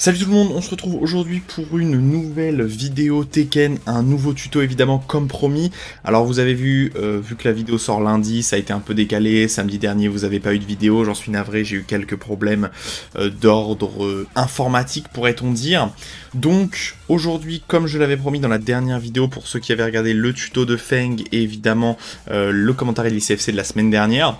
Salut tout le monde, on se retrouve aujourd'hui pour une nouvelle vidéo Tekken, un nouveau tuto évidemment comme promis. Alors vous avez vu que la vidéo sort lundi, ça a été un peu décalé, samedi dernier vous n'avez pas eu de vidéo, j'en suis navré, j'ai eu quelques problèmes d'ordre informatique pourrait-on dire. Donc aujourd'hui, comme je l'avais promis dans la dernière vidéo pour ceux qui avaient regardé le tuto de Feng et évidemment le commentaire de l'ICFC de la semaine dernière,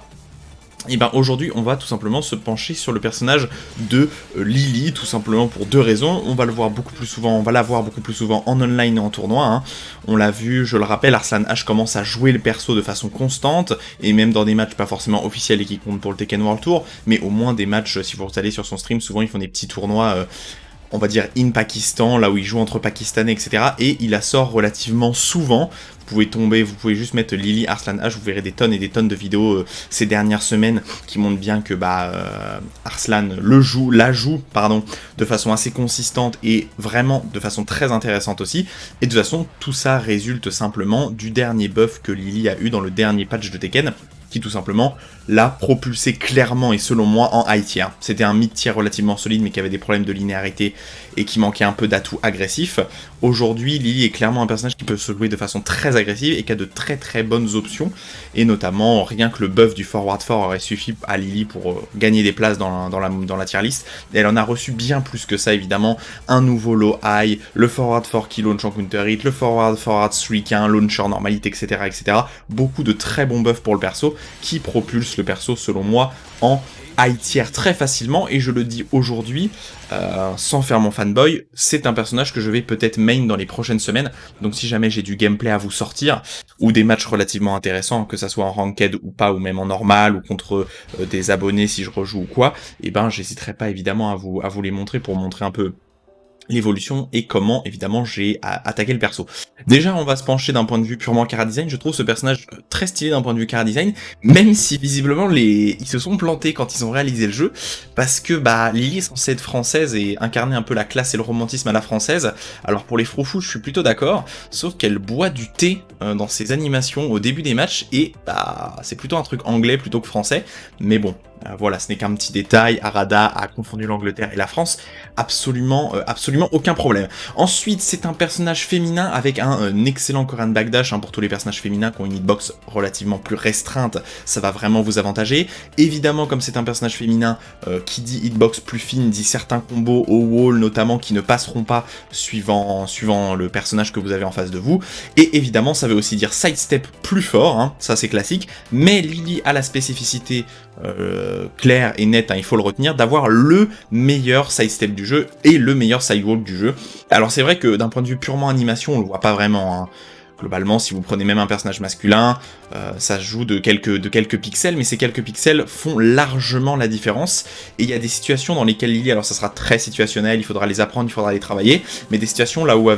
et ben aujourd'hui on va tout simplement se pencher sur le personnage de Lily, tout simplement pour deux raisons. On va le voir beaucoup plus souvent, on va la voir beaucoup plus souvent en online et en tournoi, hein. On l'a vu, je le rappelle, Arslan H commence à jouer le perso de façon constante, et même dans des matchs pas forcément officiels et qui comptent pour le Tekken World Tour, mais au moins des matchs, si vous allez sur son stream, souvent ils font des petits tournois on va dire in Pakistan, là où il joue entre Pakistanais, etc. Et il la sort relativement souvent. Vous pouvez juste mettre Lily Arslan H, vous verrez des tonnes et des tonnes de vidéos ces dernières semaines qui montrent bien que Arslan la joue, de façon assez consistante et vraiment de façon très intéressante aussi. Et de toute façon, tout ça résulte simplement du dernier buff que Lily a eu dans le dernier patch de Tekken, qui tout simplement l'a propulsé clairement et selon moi en high tier. C'était un mid tier relativement solide mais qui avait des problèmes de linéarité et qui manquait un peu d'atouts agressifs. Aujourd'hui, Lily est clairement un personnage qui peut se jouer de façon très agressive et qui a de très très bonnes options, et notamment rien que le buff du forward 4 aurait suffi à Lily pour gagner des places dans la tier list. Et elle en a reçu bien plus que ça évidemment, un nouveau low high, le forward 4 qui launch en counter hit, le forward 3 qui a un launcher normalité, etc., etc. Beaucoup de très bons buffs pour le perso qui propulse le perso selon moi en high tier très facilement, et je le dis aujourd'hui sans faire mon fanboy, c'est un personnage que je vais peut-être main dans les prochaines semaines. Donc si jamais j'ai du gameplay à vous sortir ou des matchs relativement intéressants, que ça soit en ranked ou pas, ou même en normal ou contre des abonnés si je rejoue ou quoi, et ben j'hésiterai pas évidemment à vous les montrer pour montrer un peu l'évolution et comment évidemment j'ai attaqué le perso. Déjà on va se pencher d'un point de vue purement chara design. Je trouve ce personnage très stylé d'un point de vue chara design, même si visiblement ils se sont plantés quand ils ont réalisé le jeu, parce que Lily est censée être française et incarner un peu la classe et le romantisme à la française. Alors pour les froufous je suis plutôt d'accord, sauf qu'elle boit du thé dans ses animations au début des matchs, et c'est plutôt un truc anglais plutôt que français, mais bon. Voilà, ce n'est qu'un petit détail, Arada a confondu l'Angleterre et la France, absolument aucun problème. Ensuite, c'est un personnage féminin avec un excellent Korean backdash, pour tous les personnages féminins qui ont une hitbox relativement plus restreinte, ça va vraiment vous avantager. Évidemment, comme c'est un personnage féminin, qui dit hitbox plus fine, dit certains combos au wall notamment qui ne passeront pas suivant le personnage que vous avez en face de vous. Et évidemment, ça veut aussi dire sidestep plus fort, ça c'est classique, mais Lily a la spécificité clair et net, il faut le retenir, d'avoir le meilleur sidestep du jeu et le meilleur sidewalk du jeu. Alors c'est vrai que d'un point de vue purement animation, on le voit pas vraiment, Globalement, si vous prenez même un personnage masculin, ça se joue de quelques pixels, mais ces quelques pixels font largement la différence. Et il y a des situations dans lesquelles Lily, alors ça sera très situationnel, il faudra les apprendre, il faudra les travailler, mais des situations là où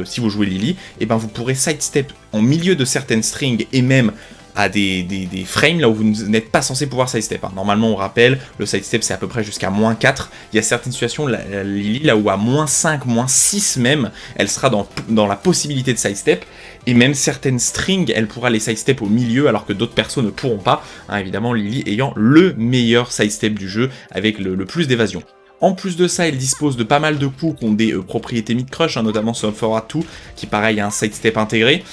si vous jouez Lily, vous pourrez sidestep en milieu de certaines strings et même à des frames là où vous n'êtes pas censé pouvoir sidestep. Normalement, on rappelle, le sidestep c'est à peu près jusqu'à -4. Il y a certaines situations, Lily, là où à -5, -6 même, elle sera dans la possibilité de sidestep, et même certaines strings, elle pourra les sidestep au milieu, alors que d'autres persos ne pourront pas. Évidemment, Lily ayant le meilleur sidestep du jeu, avec le plus d'évasion. En plus de ça, elle dispose de pas mal de coups qui ont des propriétés mid-crush, notamment son Forward 2, qui pareil a un sidestep intégré.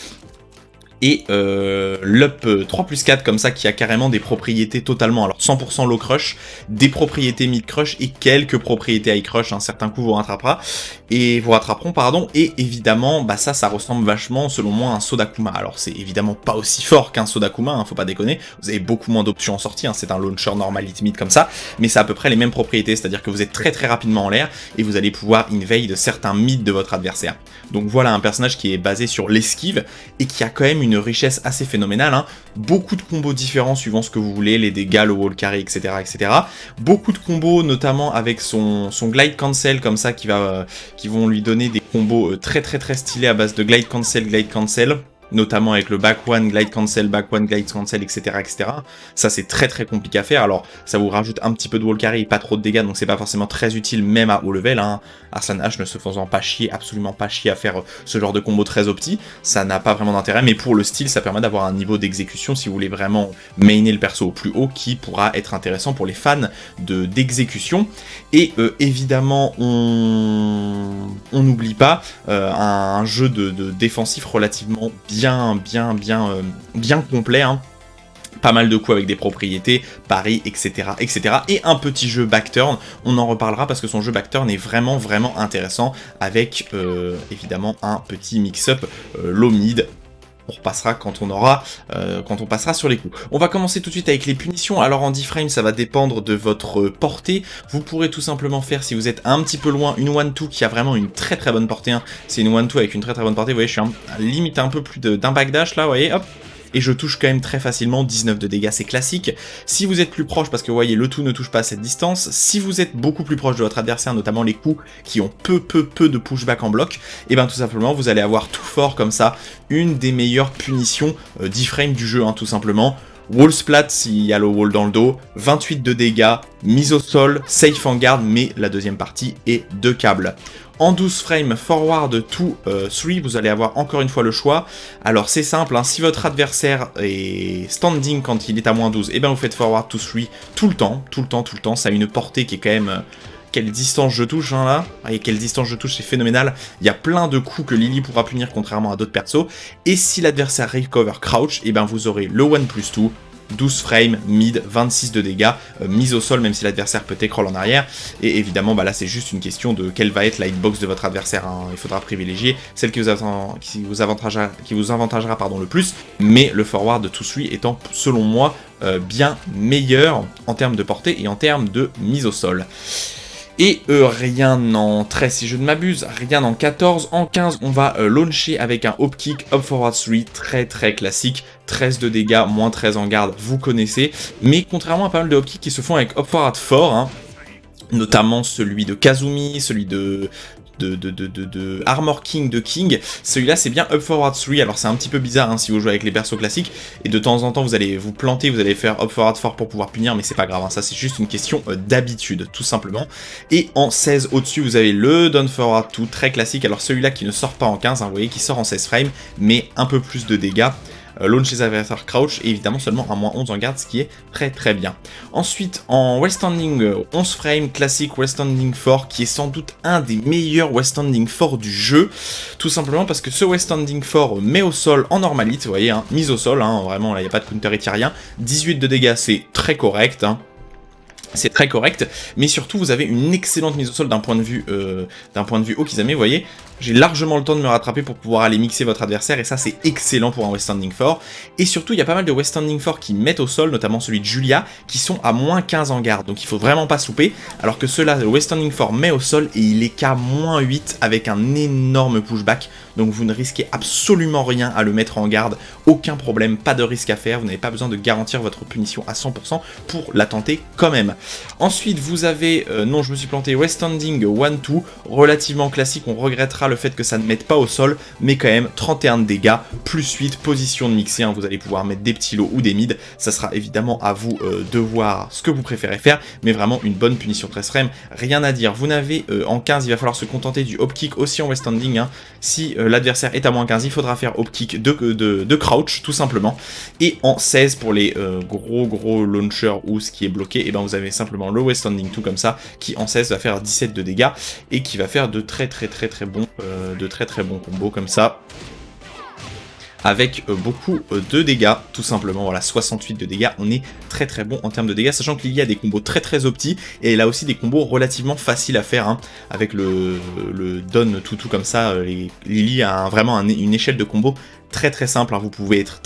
Et l'up 3+4 comme ça qui a carrément des propriétés totalement, alors 100% low crush, des propriétés mid crush et quelques propriétés high crush, certains coups vous rattraperont, et évidemment ça ressemble vachement selon moi à un Sodakuma. Alors c'est évidemment pas aussi fort qu'un Sodakuma, faut pas déconner, vous avez beaucoup moins d'options en sortie, c'est un launcher normal hit mid comme ça, mais c'est à peu près les mêmes propriétés, c'est à dire que vous êtes très très rapidement en l'air et vous allez pouvoir invade certains mid de votre adversaire. Donc voilà un personnage qui est basé sur l'esquive et qui a quand même une richesse assez phénoménale, beaucoup de combos différents suivant ce que vous voulez, les dégâts, le wall carry, etc., etc. Beaucoup de combos, notamment avec son glide cancel comme ça, qui vont lui donner des combos très très très stylés à base de glide cancel, notamment avec le back one, glide cancel, etc., etc. Ça, c'est très très compliqué à faire. Alors, ça vous rajoute un petit peu de wall carry et pas trop de dégâts, donc c'est pas forcément très utile, même à haut level, hein. Arslan H ne se faisant pas chier, absolument pas chier à faire ce genre de combo très opti, ça n'a pas vraiment d'intérêt, mais pour le style, ça permet d'avoir un niveau d'exécution, si vous voulez vraiment mainer le perso au plus haut, qui pourra être intéressant pour les fans d'exécution. Et évidemment, on n'oublie pas un jeu de défensif relativement bien complet, hein. Pas mal de coups avec des propriétés, paris, etc., etc. Et un petit jeu backturn, on en reparlera parce que son jeu backturn est vraiment intéressant avec évidemment un petit mix-up low mid. On repassera quand on passera sur les coups. On va commencer tout de suite avec les punitions. Alors en 10 frames, ça va dépendre de votre portée. Vous pourrez tout simplement faire, si vous êtes un petit peu loin, une 1-2 qui a vraiment une très bonne portée. Hein. C'est une 1-2 avec une très bonne portée. Vous voyez, je suis limite un peu plus d'un backdash là, vous voyez, hop. Et je touche quand même très facilement, 19 de dégâts, c'est classique. Si vous êtes plus proche, parce que vous voyez, le tout ne touche pas à cette distance, si vous êtes beaucoup plus proche de votre adversaire, notamment les coups qui ont peu de pushback en bloc, et bien tout simplement, vous allez avoir tout fort comme ça, une des meilleures punitions 10 frames du jeu, hein, tout simplement. Wall splat s'il y a le wall dans le dos, 28 de dégâts, mise au sol, safe en garde, mais la deuxième partie est de câble. En 12 frames, forward to 3, vous allez avoir encore une fois le choix. Alors c'est simple, hein, si votre adversaire est standing quand il est à moins 12, et bien vous faites forward to 3 tout le temps, ça a une portée qui est quand même... quelle distance je touche, hein, là. Et quelle distance je touche, c'est phénoménal. Il y a plein de coups que Lily pourra punir contrairement à d'autres persos. Et si l'adversaire recover crouch, et ben vous aurez le 1+2, 12 frames, mid, 26 de dégâts, mise au sol même si l'adversaire peut écroll en arrière. Et évidemment, bah là c'est juste une question de quelle va être la hitbox de votre adversaire, hein. Il faudra privilégier celle qui vous avantagera le plus. Mais le forward to 3 étant, selon moi, bien meilleur en termes de portée et en termes de mise au sol. Et rien en 13 si je ne m'abuse, rien en 14. En 15, on va launcher avec un hop kick, up forward 3, très classique. 13 de dégâts, moins 13 en garde, vous connaissez. Mais contrairement à pas mal de hop kicks qui se font avec up forward fort, hein, notamment celui de Kazumi, celui de Armor King de King, celui-là c'est bien up forward 3, alors c'est un petit peu bizarre, hein, si vous jouez avec les persos classiques, et de temps en temps vous allez vous planter, vous allez faire up forward 4 pour pouvoir punir, mais c'est pas grave, hein, ça c'est juste une question d'habitude, tout simplement. Et en 16 au-dessus vous avez le down forward 2, très classique, alors celui-là qui ne sort pas en 15, hein, vous voyez, qui sort en 16 frames, mais un peu plus de dégâts. Launch les adversaires crouch et évidemment seulement un moins 11 en garde, ce qui est très bien. Ensuite en wall standing 11 frames classique wall standing 4 qui est sans doute un des meilleurs wall standing 4 du jeu, tout simplement parce que ce wall standing 4 met au sol en normalite, vous voyez, hein, mise au sol, hein, vraiment là il n'y a pas de counter hit, rien, 18 de dégâts c'est très correct, hein. C'est très correct, mais surtout vous avez une excellente mise au sol d'un point de vue Okizame, vous voyez, j'ai largement le temps de me rattraper pour pouvoir aller mixer votre adversaire, et ça c'est excellent pour un West Standing 4, et surtout il y a pas mal de West Standing 4 qui mettent au sol, notamment celui de Julia, qui sont à moins 15 en garde, donc il faut vraiment pas souper, alors que ceux-là, le West Standing 4 met au sol, et il est qu'à moins 8 avec un énorme pushback, donc vous ne risquez absolument rien à le mettre en garde, aucun problème, pas de risque à faire, vous n'avez pas besoin de garantir votre punition à 100% pour la tenter quand même. Ensuite vous avez, non je me suis planté, West Standing 1-2, relativement classique, on regrettera le fait que ça ne mette pas au sol, mais quand même 31 de dégâts, plus 8, position de mixer, hein, vous allez pouvoir mettre des petits lots ou des mids, ça sera évidemment à vous de voir ce que vous préférez faire, mais vraiment une bonne punition 13 frames, rien à dire. Vous n'avez en 15, il va falloir se contenter du hop kick aussi en West Standing, hein. Si l'adversaire est à moins 15, il faudra faire hop kick de crouch, tout simplement, et en 16 pour les gros launchers ou ce qui est bloqué, et ben vous avez simplement le West Standing tout comme ça, qui en 16 va faire 17 de dégâts, et qui va faire de très bons combos comme ça, avec beaucoup de dégâts, tout simplement. Voilà, 68 de dégâts, on est très bon en termes de dégâts, sachant qu'il y a des combos très opti, et il a aussi des combos relativement faciles à faire, hein, avec le don tout comme ça. Lily a vraiment une échelle de combos très simple, hein. Vous pouvez être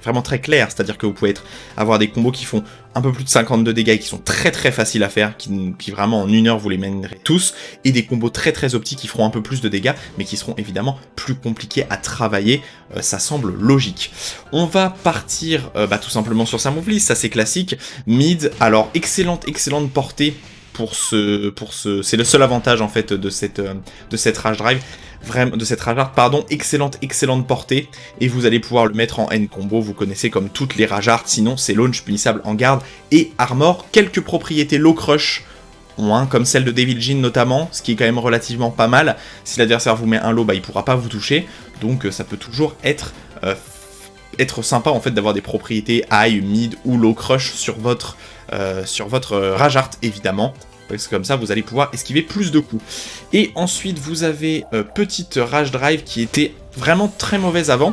vraiment très clair, c'est-à-dire que vous pouvez avoir des combos qui font un peu plus de 50 de dégâts et qui sont très faciles à faire, qui vraiment en une heure vous les mènerez tous, et des combos très optiques qui feront un peu plus de dégâts, mais qui seront évidemment plus compliqués à travailler, ça semble logique. On va partir tout simplement sur sa move list, ça c'est classique, mid, alors excellente portée, c'est le seul avantage en fait de cette rage drive. vraiment de cette Rage Art, pardon, excellente portée, et vous allez pouvoir le mettre en end combo, vous connaissez comme toutes les Rage Art, sinon c'est launch punissable en garde et armor. Quelques propriétés low crush, comme celle de Devil Jin notamment, ce qui est quand même relativement pas mal. Si l'adversaire vous met un low, bah il pourra pas vous toucher, donc ça peut toujours être sympa en fait d'avoir des propriétés high, mid ou low crush sur votre Rage Art évidemment, parce que comme ça vous allez pouvoir esquiver plus de coups. Et ensuite vous avez petite Rage Drive qui était vraiment très mauvaise avant,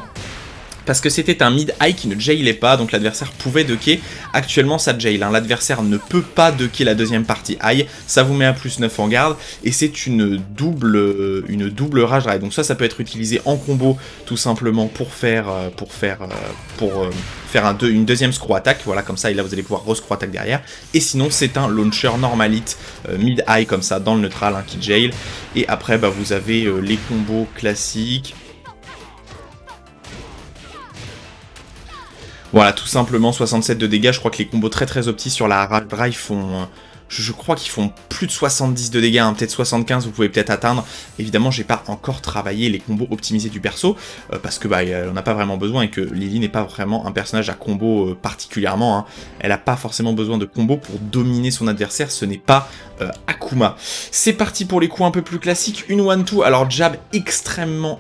parce que c'était un mid-high qui ne jailait pas, donc l'adversaire pouvait ducker. Actuellement ça jail, hein. L'adversaire ne peut pas ducker la deuxième partie high, ça vous met un plus 9 en garde, et c'est une double Rage Drive. Donc ça peut être utilisé en combo, tout simplement pour faire une deuxième screw attack, voilà, comme ça, et là vous allez pouvoir re-screw attack derrière. Et sinon c'est un launcher normalite, mid-high comme ça, dans le neutral, hein, qui jail. Et après bah, vous avez les combos classiques. Voilà, tout simplement 67 de dégâts. Je crois que les combos très optis sur la Rage Drive font... je crois qu'ils font plus de 70 de dégâts, hein, peut-être 75, vous pouvez peut-être atteindre. Évidemment, j'ai pas encore travaillé les combos optimisés du perso, parce que bah, on n'a pas vraiment besoin, et que Lily n'est pas vraiment un personnage à combo particulièrement. Hein. Elle n'a pas forcément besoin de combo pour dominer son adversaire, ce n'est pas Akuma. C'est parti pour les coups un peu plus classiques. Une 1-2, alors jab extrêmement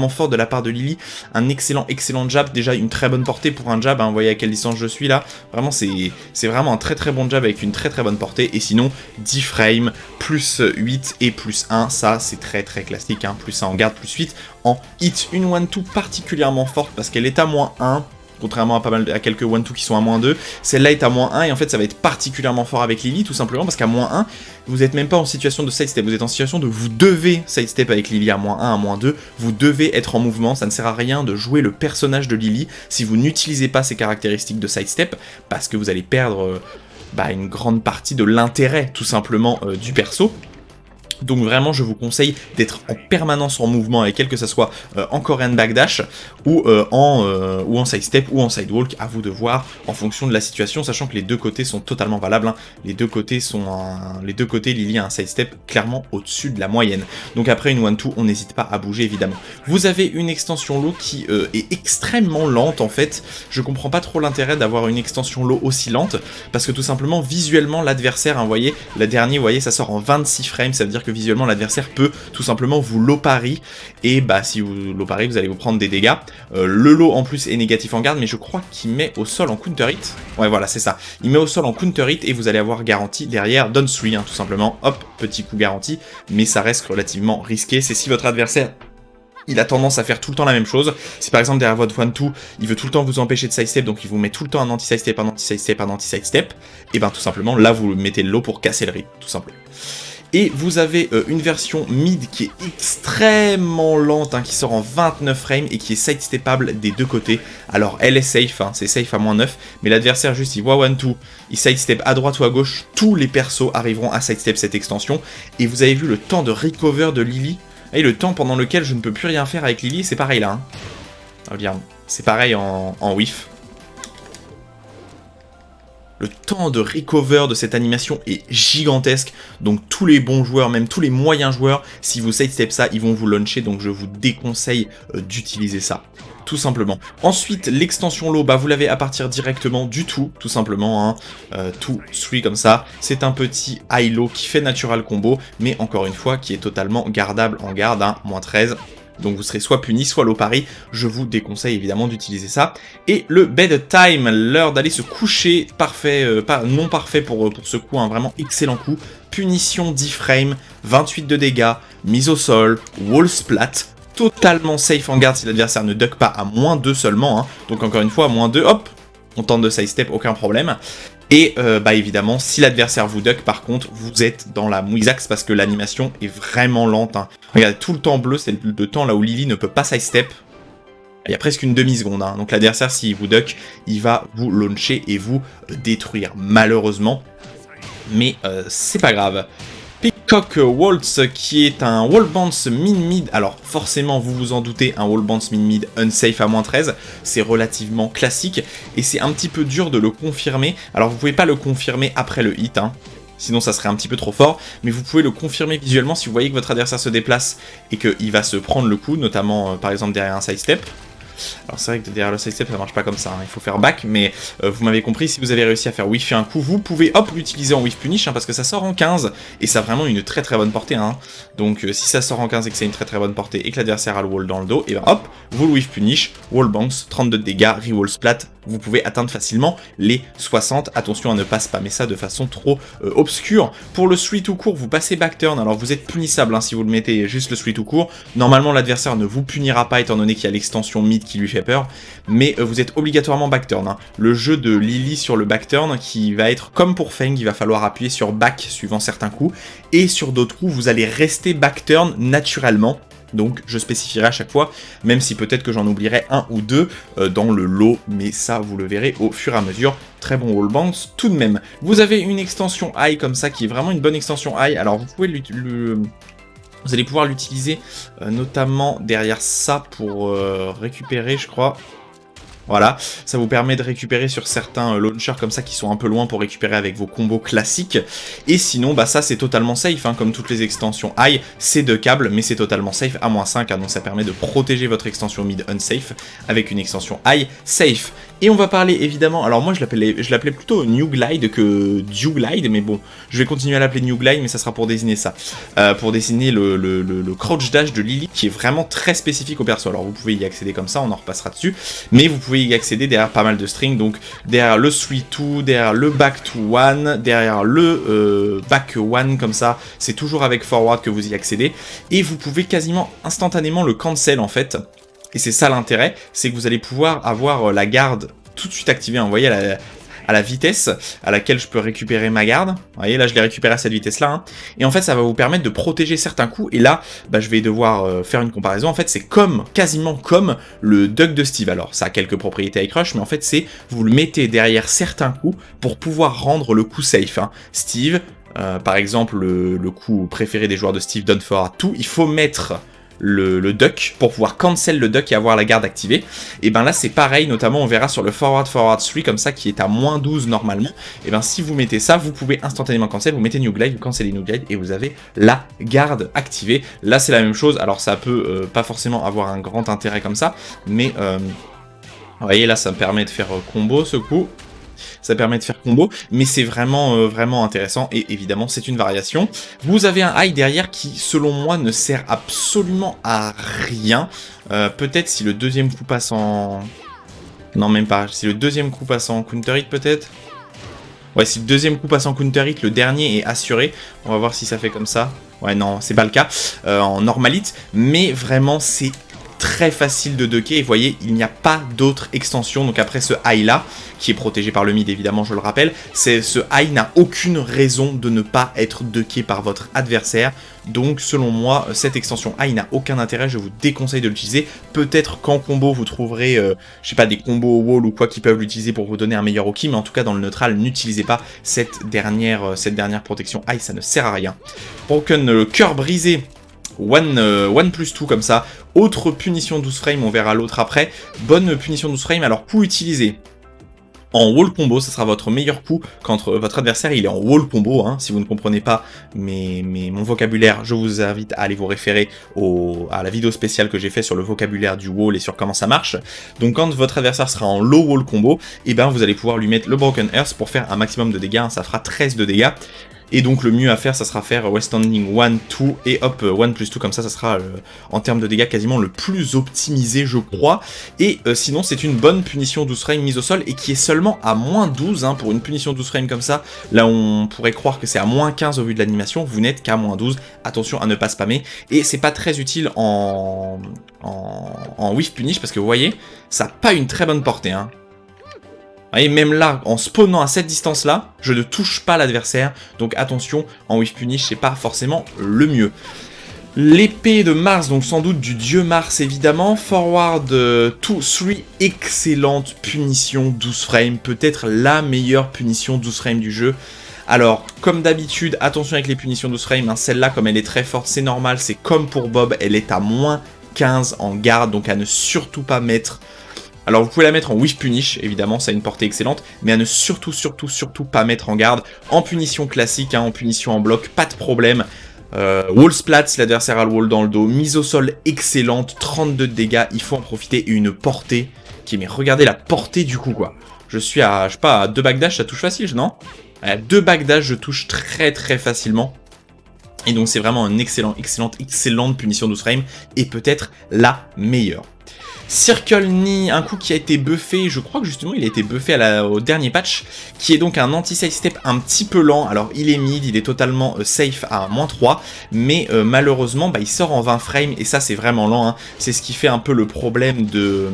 fort de la part de Lily. Un excellent jab, déjà une très bonne portée pour un jab, hein, vous voyez à quelle distance je suis là. Vraiment, c'est vraiment un très bon jab avec une très bonne portée. Et sinon 10 frames, plus 8 et plus 1, ça c'est très classique, hein, plus 1 en garde, plus 8 en hit. Une 1-2 particulièrement forte parce qu'elle est à -1, contrairement à quelques 1-2 qui sont à -2, celle-là est à -1, et en fait ça va être particulièrement fort avec Lily, tout simplement parce qu'à -1, vous n'êtes même pas en situation de sidestep, vous êtes en situation de vous devez sidestep avec Lily à -1, à -2, vous devez être en mouvement, ça ne sert à rien de jouer le personnage de Lily si vous n'utilisez pas ses caractéristiques de sidestep, parce que vous allez perdre... une grande partie de l'intérêt, tout simplement, du perso. Donc vraiment, je vous conseille d'être en permanence en mouvement avec elle, que ce soit en Korean Backdash ou en sidestep ou en sidewalk, à vous de voir en fonction de la situation, sachant que les deux côtés sont totalement valables. Hein. Les deux côtés, Lily a un sidestep clairement au-dessus de la moyenne. Donc après une 1-2, on n'hésite pas à bouger évidemment. Vous avez une extension low qui est extrêmement lente en fait. Je comprends pas trop l'intérêt d'avoir une extension low aussi lente, parce que tout simplement, visuellement, l'adversaire, hein, vous voyez, le dernier, vous voyez, ça sort en 26 frames, ça veut dire que visuellement l'adversaire peut tout simplement vous low parry, et bah si vous low parry vous allez vous prendre des dégâts. Le low en plus est négatif en garde, mais je crois qu'il met au sol en counter hit. Ouais voilà, c'est ça, il met au sol en counter hit, et vous allez avoir garantie derrière down 3, hein, tout simplement, hop, petit coup garanti, mais ça reste relativement risqué. C'est si votre adversaire il a tendance à faire tout le temps la même chose. Si par exemple derrière votre 1-2, il veut tout le temps vous empêcher de sidestep, donc il vous met tout le temps un anti-sidestep, et ben tout simplement là vous mettez le low pour casser le rythme, tout simplement. Et vous avez une version mid qui est extrêmement lente, hein, qui sort en 29 frames et qui est sidestepable des deux côtés. Alors elle est safe, hein, c'est safe à -9, mais l'adversaire juste il voit 1-2, il sidestep à droite ou à gauche, tous les persos arriveront à sidestep cette extension. Et vous avez vu le temps de recover de Lily, et le temps pendant lequel je ne peux plus rien faire avec Lily, c'est pareil là. Hein. Regarde, c'est pareil en whiff. Le temps de recover de cette animation est gigantesque, donc tous les bons joueurs, même tous les moyens joueurs, si vous sidestep ça, ils vont vous launcher, donc je vous déconseille d'utiliser ça, tout simplement. Ensuite, l'extension low, bah vous l'avez à partir directement du tout simplement, hein, 2-3 comme ça, c'est un petit high low qui fait natural combo, mais encore une fois, qui est totalement gardable en garde, hein, -13. Donc vous serez soit puni, soit low parry, je vous déconseille évidemment d'utiliser ça. Et le bedtime, l'heure d'aller se coucher, parfait, non parfait pour ce coup, un vraiment excellent coup. Punition 10 frames, 28 de dégâts, mise au sol, wall splat, totalement safe en garde si l'adversaire ne duck pas à -2 seulement. Hein. Donc encore une fois, à -2, hop, on tente de sidestep, aucun problème. Et bah évidemment, si l'adversaire vous duck, par contre, vous êtes dans la mouisax parce que l'animation est vraiment lente. Hein. Regardez, tout le temps bleu, c'est le temps là où Lily ne peut pas sidestep. Il y a presque une demi-seconde. Hein. Donc l'adversaire, s'il vous duck, il va vous launcher et vous détruire, malheureusement. Mais c'est pas grave. Peacock Waltz, qui est un wall bounce min-mid, alors forcément vous vous en doutez, un wall bounce min-mid unsafe à -13, c'est relativement classique, et c'est un petit peu dur de le confirmer. Alors vous pouvez pas le confirmer après le hit, hein. sinon ça serait un petit peu trop fort, mais vous pouvez le confirmer visuellement si vous voyez que votre adversaire se déplace et qu'il va se prendre le coup, notamment par exemple derrière un sidestep. Alors c'est vrai que derrière le sidestep ça marche pas comme ça, hein. Il faut faire back, mais vous m'avez compris, si vous avez réussi à faire whiff un coup, vous pouvez hop l'utiliser en whiff punish, hein, parce que ça sort en 15, et ça a vraiment une très très bonne portée, hein. Donc si ça sort en 15 et que c'est une très très bonne portée, et que l'adversaire a le wall dans le dos, et ben hop, vous le whiff punish, wall bounce, 32 de dégâts, rewall splat, vous pouvez atteindre facilement les 60, attention à ne pas spammer ça de façon trop obscure. Pour le 3 tout court, vous passez back turn, alors vous êtes punissable, hein, si vous le mettez juste le 3 tout court, normalement l'adversaire ne vous punira pas étant donné qu'il y a l'extension mid qui lui fait peur, mais vous êtes obligatoirement back turn, hein. Le jeu de Lily sur le back turn qui va être comme pour Feng, il va falloir appuyer sur back suivant certains coups, et sur d'autres coups vous allez rester back turn naturellement. Donc je spécifierai à chaque fois, même si peut-être que j'en oublierai un ou deux dans le lot, mais ça vous le verrez au fur et à mesure. Très bon wall bounce tout de même. Vous avez une extension high comme ça qui est vraiment une bonne extension high, alors vous pouvez vous allez pouvoir l'utiliser notamment derrière ça pour récupérer, je crois. Voilà, ça vous permet de récupérer sur certains launchers comme ça qui sont un peu loin pour récupérer avec vos combos classiques. Et sinon, bah ça c'est totalement safe, hein, comme toutes les extensions high, c'est 2 câbles, mais c'est totalement safe à -5, hein, donc ça permet de protéger votre extension mid unsafe avec une extension high safe. Et on va parler évidemment, alors moi je l'appelais plutôt New Glide que Dew Glide, mais bon, je vais continuer à l'appeler New Glide, mais ça sera pour désigner ça. Pour désigner le crouch dash de Lily, qui est vraiment très spécifique au perso. Alors vous pouvez y accéder comme ça, on en repassera dessus, mais vous pouvez y accéder derrière pas mal de strings, donc derrière le 3-2, derrière le back-to-1, derrière le back-1 comme ça, c'est toujours avec forward que vous y accédez, et vous pouvez quasiment instantanément le cancel en fait. Et c'est ça l'intérêt, c'est que vous allez pouvoir avoir la garde tout de suite activée, hein, vous voyez, à la vitesse à laquelle je peux récupérer ma garde. Vous voyez, là je l'ai récupéré à cette vitesse-là. Hein. Et en fait, ça va vous permettre de protéger certains coups. Et là, bah, je vais devoir faire une comparaison. En fait, c'est quasiment comme le Duck de Steve. Alors, ça a quelques propriétés avec Rush, mais en fait, c'est vous le mettez derrière certains coups pour pouvoir rendre le coup safe. Hein. Steve, par exemple, le coup préféré des joueurs de Steve, Done for tout, il faut mettre le duck pour pouvoir cancel le duck et avoir la garde activée. Et ben là c'est pareil, notamment on verra sur le forward 3 comme ça qui est à -12 normalement. Et ben si vous mettez ça, vous pouvez instantanément cancel, vous mettez New Glide, vous cancelez New Glide et vous avez la garde activée. Là c'est la même chose, alors ça peut pas forcément avoir un grand intérêt comme ça, mais vous voyez là ça me permet de faire combo ce coup. Ça permet de faire combo, mais c'est vraiment, vraiment intéressant, et évidemment c'est une variation. Vous avez un high derrière qui, selon moi, ne sert absolument à rien. Peut-être si le deuxième coup passe en... Non, même pas. Si le deuxième coup passe en counter hit, peut-être. Ouais, si le deuxième coup passe en counter hit, le dernier est assuré. On va voir si ça fait comme ça. Ouais, non, c'est pas le cas en normal hit, mais vraiment, c'est très facile de ducker, et vous voyez, il n'y a pas d'autre extension, donc après ce high là, qui est protégé par le mid évidemment, je le rappelle, ce high n'a aucune raison de ne pas être ducké par votre adversaire, donc selon moi, cette extension high n'a aucun intérêt, je vous déconseille de l'utiliser, peut-être qu'en combo vous trouverez, je sais pas, des combos au wall ou quoi qui peuvent l'utiliser pour vous donner un meilleur hockey, mais en tout cas dans le neutral, n'utilisez pas cette dernière protection high, ça ne sert à rien. Broken, le cœur brisé, 1+2 comme ça, autre punition 12 frames, on verra l'autre après, bonne punition 12 frames, alors coup utilisé en wall combo, ça sera votre meilleur coup quand votre adversaire il est en wall combo, hein. Si vous ne comprenez pas mon vocabulaire, je vous invite à aller vous référer à la vidéo spéciale que j'ai fait sur le vocabulaire du wall et sur comment ça marche. Donc quand votre adversaire sera en low wall combo, et ben vous allez pouvoir lui mettre le Broken Earth pour faire un maximum de dégâts, hein. Ça fera 13 de dégâts. Et donc le mieux à faire, ça sera faire West Standing 1, 2 et hop, 1+2, comme ça sera en termes de dégâts quasiment le plus optimisé, je crois. Et sinon, c'est une bonne punition 12 frames mise au sol et qui est seulement à -12, hein, pour une punition 12 frames comme ça. Là, on pourrait croire que c'est à -15 au vu de l'animation, vous n'êtes qu'à -12. Attention à ne pas spammer. Et c'est pas très utile en whiff punish parce que vous voyez, ça n'a pas une très bonne portée, hein. Vous voyez, même là, en spawnant à cette distance-là, je ne touche pas l'adversaire, donc attention, en whiff punish, c'est pas forcément le mieux. L'épée de Mars, donc sans doute du dieu Mars évidemment, forward 2, 3, excellente punition 12 frames, peut-être la meilleure punition 12 frames du jeu. Alors, comme d'habitude, attention avec les punitions 12 frames, hein, celle-là, comme elle est très forte, c'est normal, c'est comme pour Bob, elle est à -15 en garde, donc à ne surtout pas mettre Alors vous pouvez la mettre en Whiff Punish, évidemment, ça a une portée excellente, mais à ne surtout pas mettre en garde. En punition classique, hein, en punition en bloc, pas de problème. Wall splat si l'adversaire a le wall dans le dos, mise au sol excellente, 32 de dégâts, il faut en profiter, et une portée qui, mais regardez la portée du coup quoi. Je suis à, je sais pas, à 2 backdash, ça touche facile, non? À 2 backdash, je touche très facilement. Et donc c'est vraiment une excellente punition 12 frames, et peut-être la meilleure. Circle Knee, un coup qui a été buffé, je crois que justement il a été buffé au dernier patch, qui est donc un anti-side step un petit peu lent. Alors il est mid, il est totalement safe à -3, mais malheureusement bah, il sort en 20 frames et ça c'est vraiment lent, hein. C'est ce qui fait un peu le problème de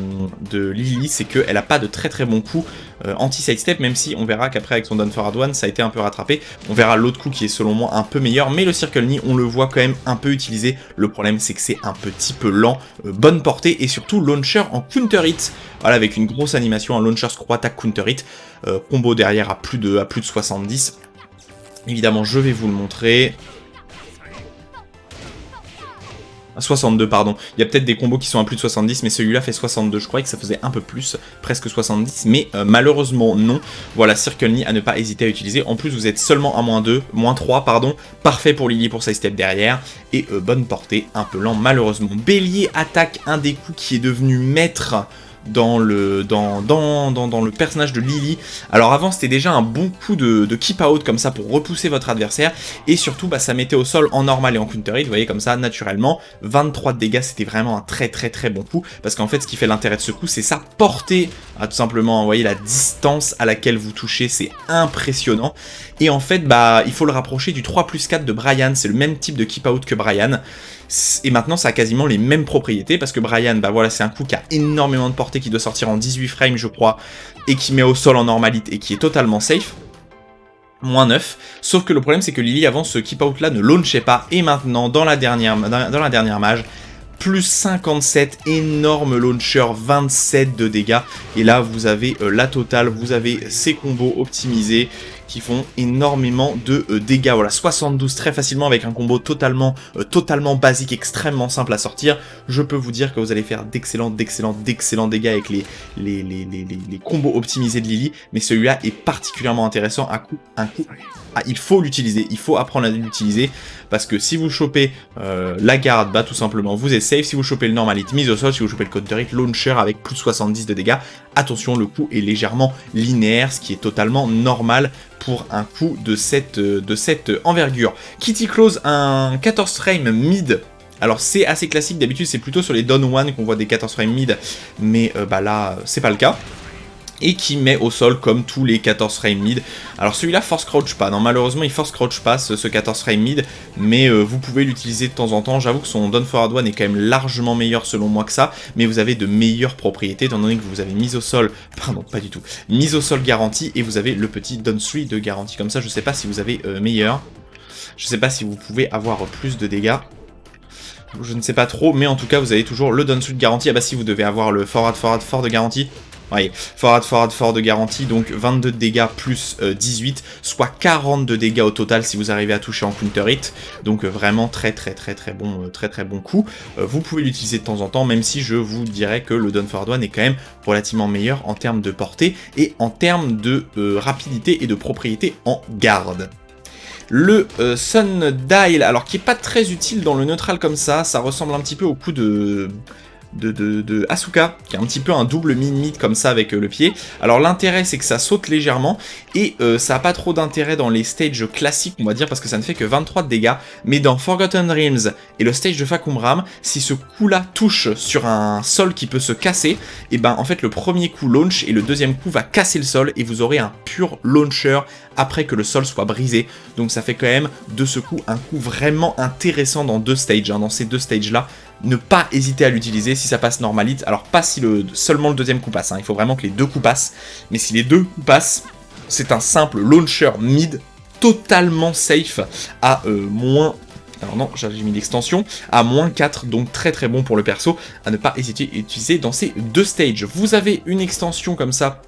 Lily, c'est qu'elle a pas de très bon coup anti-side step, même si on verra qu'après avec son Down Forward One ça a été un peu rattrapé. On verra l'autre coup qui est selon moi un peu meilleur, mais le Circle Knee on le voit quand même un peu utilisé. Le problème c'est que c'est un petit peu lent, bonne portée et surtout launcher en counter hit, voilà, avec une grosse animation, un launcher screw attack counter hit, combo derrière à plus de 70. Évidemment, je vais vous le montrer. 62, pardon. Il y a peut-être des combos qui sont à plus de 70, mais celui-là fait 62. Je croyais que ça faisait un peu plus, presque 70, mais malheureusement non. Voilà, Circle Knee à ne pas hésiter à utiliser. En plus, vous êtes seulement à -2, -3, pardon. Parfait pour Lily pour sa step derrière. Et bonne portée, un peu lent malheureusement. Bélier attaque, un des coups qui est devenu maître dans le personnage de Lily. Alors avant c'était déjà un bon coup de keep out comme ça pour repousser votre adversaire, et surtout bah, ça mettait au sol en normal et en counter hit, vous voyez comme ça naturellement. 23 de dégâts, c'était vraiment un très bon coup, parce qu'en fait ce qui fait l'intérêt de ce coup c'est sa portée, ah, tout simplement, vous voyez la distance à laquelle vous touchez, c'est impressionnant. Et en fait bah il faut le rapprocher du 3+4 de Brian, c'est le même type de keep out que Brian. Et maintenant ça a quasiment les mêmes propriétés, parce que Brian, bah voilà, c'est un coup qui a énormément de portée, qui doit sortir en 18 frames je crois, et qui met au sol en normalite et qui est totalement safe. -9, sauf que le problème c'est que Lily avant ce keep out là ne launchait pas, et maintenant dans la dernière mage, plus 57, énorme launcher, 27 de dégâts, et là vous avez la totale, vous avez ces combos optimisés qui font énormément de dégâts. Voilà, 72 très facilement avec un combo totalement basique, extrêmement simple à sortir. Je peux vous dire que vous allez faire d'excellents dégâts avec les combos optimisés de Lily, mais celui-là est particulièrement intéressant. Il faut l'utiliser, il faut apprendre à l'utiliser, parce que si vous chopez la garde, bah tout simplement vous êtes safe. Si vous chopez le normalite, mise au sol. Si vous chopez le counter hit, launcher avec plus de 70 de dégâts, attention, le coup est légèrement linéaire, ce qui est totalement normal pour un coup de cette envergure. Kitty Close, un 14 frame mid. Alors c'est assez classique, d'habitude c'est plutôt sur les down one qu'on voit des 14 frame mid, mais bah là c'est pas le cas. Et qui met au sol comme tous les 14 frame mid. Alors celui-là force crouch pas, non malheureusement il force crouch pas ce 14 frame mid, mais vous pouvez l'utiliser de temps en temps. J'avoue que son down forward one est quand même largement meilleur selon moi que ça, mais vous avez de meilleures propriétés étant donné que vous avez mise au sol, pardon pas du tout, mise au sol garantie, et vous avez le petit down 3 de garantie comme ça. Je sais pas si vous avez meilleur, je sais pas si vous pouvez avoir plus de dégâts. Je ne sais pas trop, mais en tout cas vous avez toujours le down 3 de garantie. Ah bah si, vous devez avoir le forward fort de garantie. Oui, forward de garantie, donc 22 de dégâts plus 18, soit 40 de dégâts au total si vous arrivez à toucher en counter hit. Donc vraiment très bon coup. Vous pouvez l'utiliser de temps en temps, même si je vous dirais que le down forward one est quand même relativement meilleur en termes de portée et en termes de rapidité et de propriété en garde. Le Sundial, alors qui est pas très utile dans le neutral comme ça ressemble un petit peu au coup de Asuka, qui est un petit peu un double mid comme ça avec le pied. Alors l'intérêt c'est que ça saute légèrement, et ça n'a pas trop d'intérêt dans les stages classiques on va dire, parce que ça ne fait que 23 de dégâts, mais dans Forgotten Realms et le stage de Fahkumram, si ce coup là touche sur un sol qui peut se casser, et ben en fait le premier coup launch et le deuxième coup va casser le sol, et vous aurez un pur launcher après que le sol soit brisé. Donc ça fait quand même de ce coup un coup vraiment intéressant dans deux stages, hein, dans ces deux stages là. Ne pas hésiter à l'utiliser si ça passe normalite. Alors pas si seulement le deuxième coup passe, hein. Il faut vraiment que les deux coups passent, mais si les deux coups passent, c'est un simple launcher mid totalement safe à moins... Alors non, j'ai mis l'extension, à -4, donc très bon pour le perso, à ne pas hésiter à utiliser dans ces deux stages. Vous avez une extension comme ça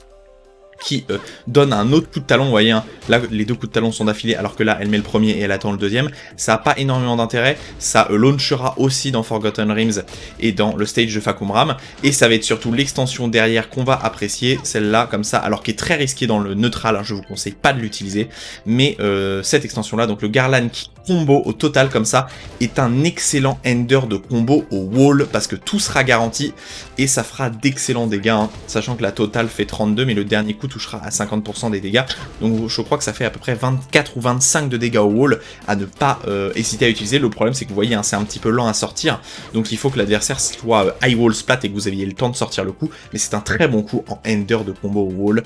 qui donne un autre coup de talon, vous voyez, hein, là les deux coups de talon sont d'affilée, alors que là elle met le premier et elle attend le deuxième, ça n'a pas énormément d'intérêt, ça launchera aussi dans Forgotten Realms et dans le stage de Fahkumram, et ça va être surtout l'extension derrière qu'on va apprécier, celle-là comme ça, alors qui est très risquée dans le neutral, hein, je vous conseille pas de l'utiliser, mais cette extension-là, donc le Garland qui combo au total comme ça, est un excellent ender de combo au wall, parce que tout sera garanti, et ça fera d'excellents dégâts, hein, sachant que la totale fait 32, mais le dernier coup touchera à 50% des dégâts, donc je crois que ça fait à peu près 24 ou 25 de dégâts au wall, à ne pas hésiter à utiliser. Le problème c'est que vous voyez, hein, c'est un petit peu lent à sortir, donc il faut que l'adversaire soit high wall splat et que vous aviez le temps de sortir le coup, mais c'est un très bon coup en ender de combo au wall.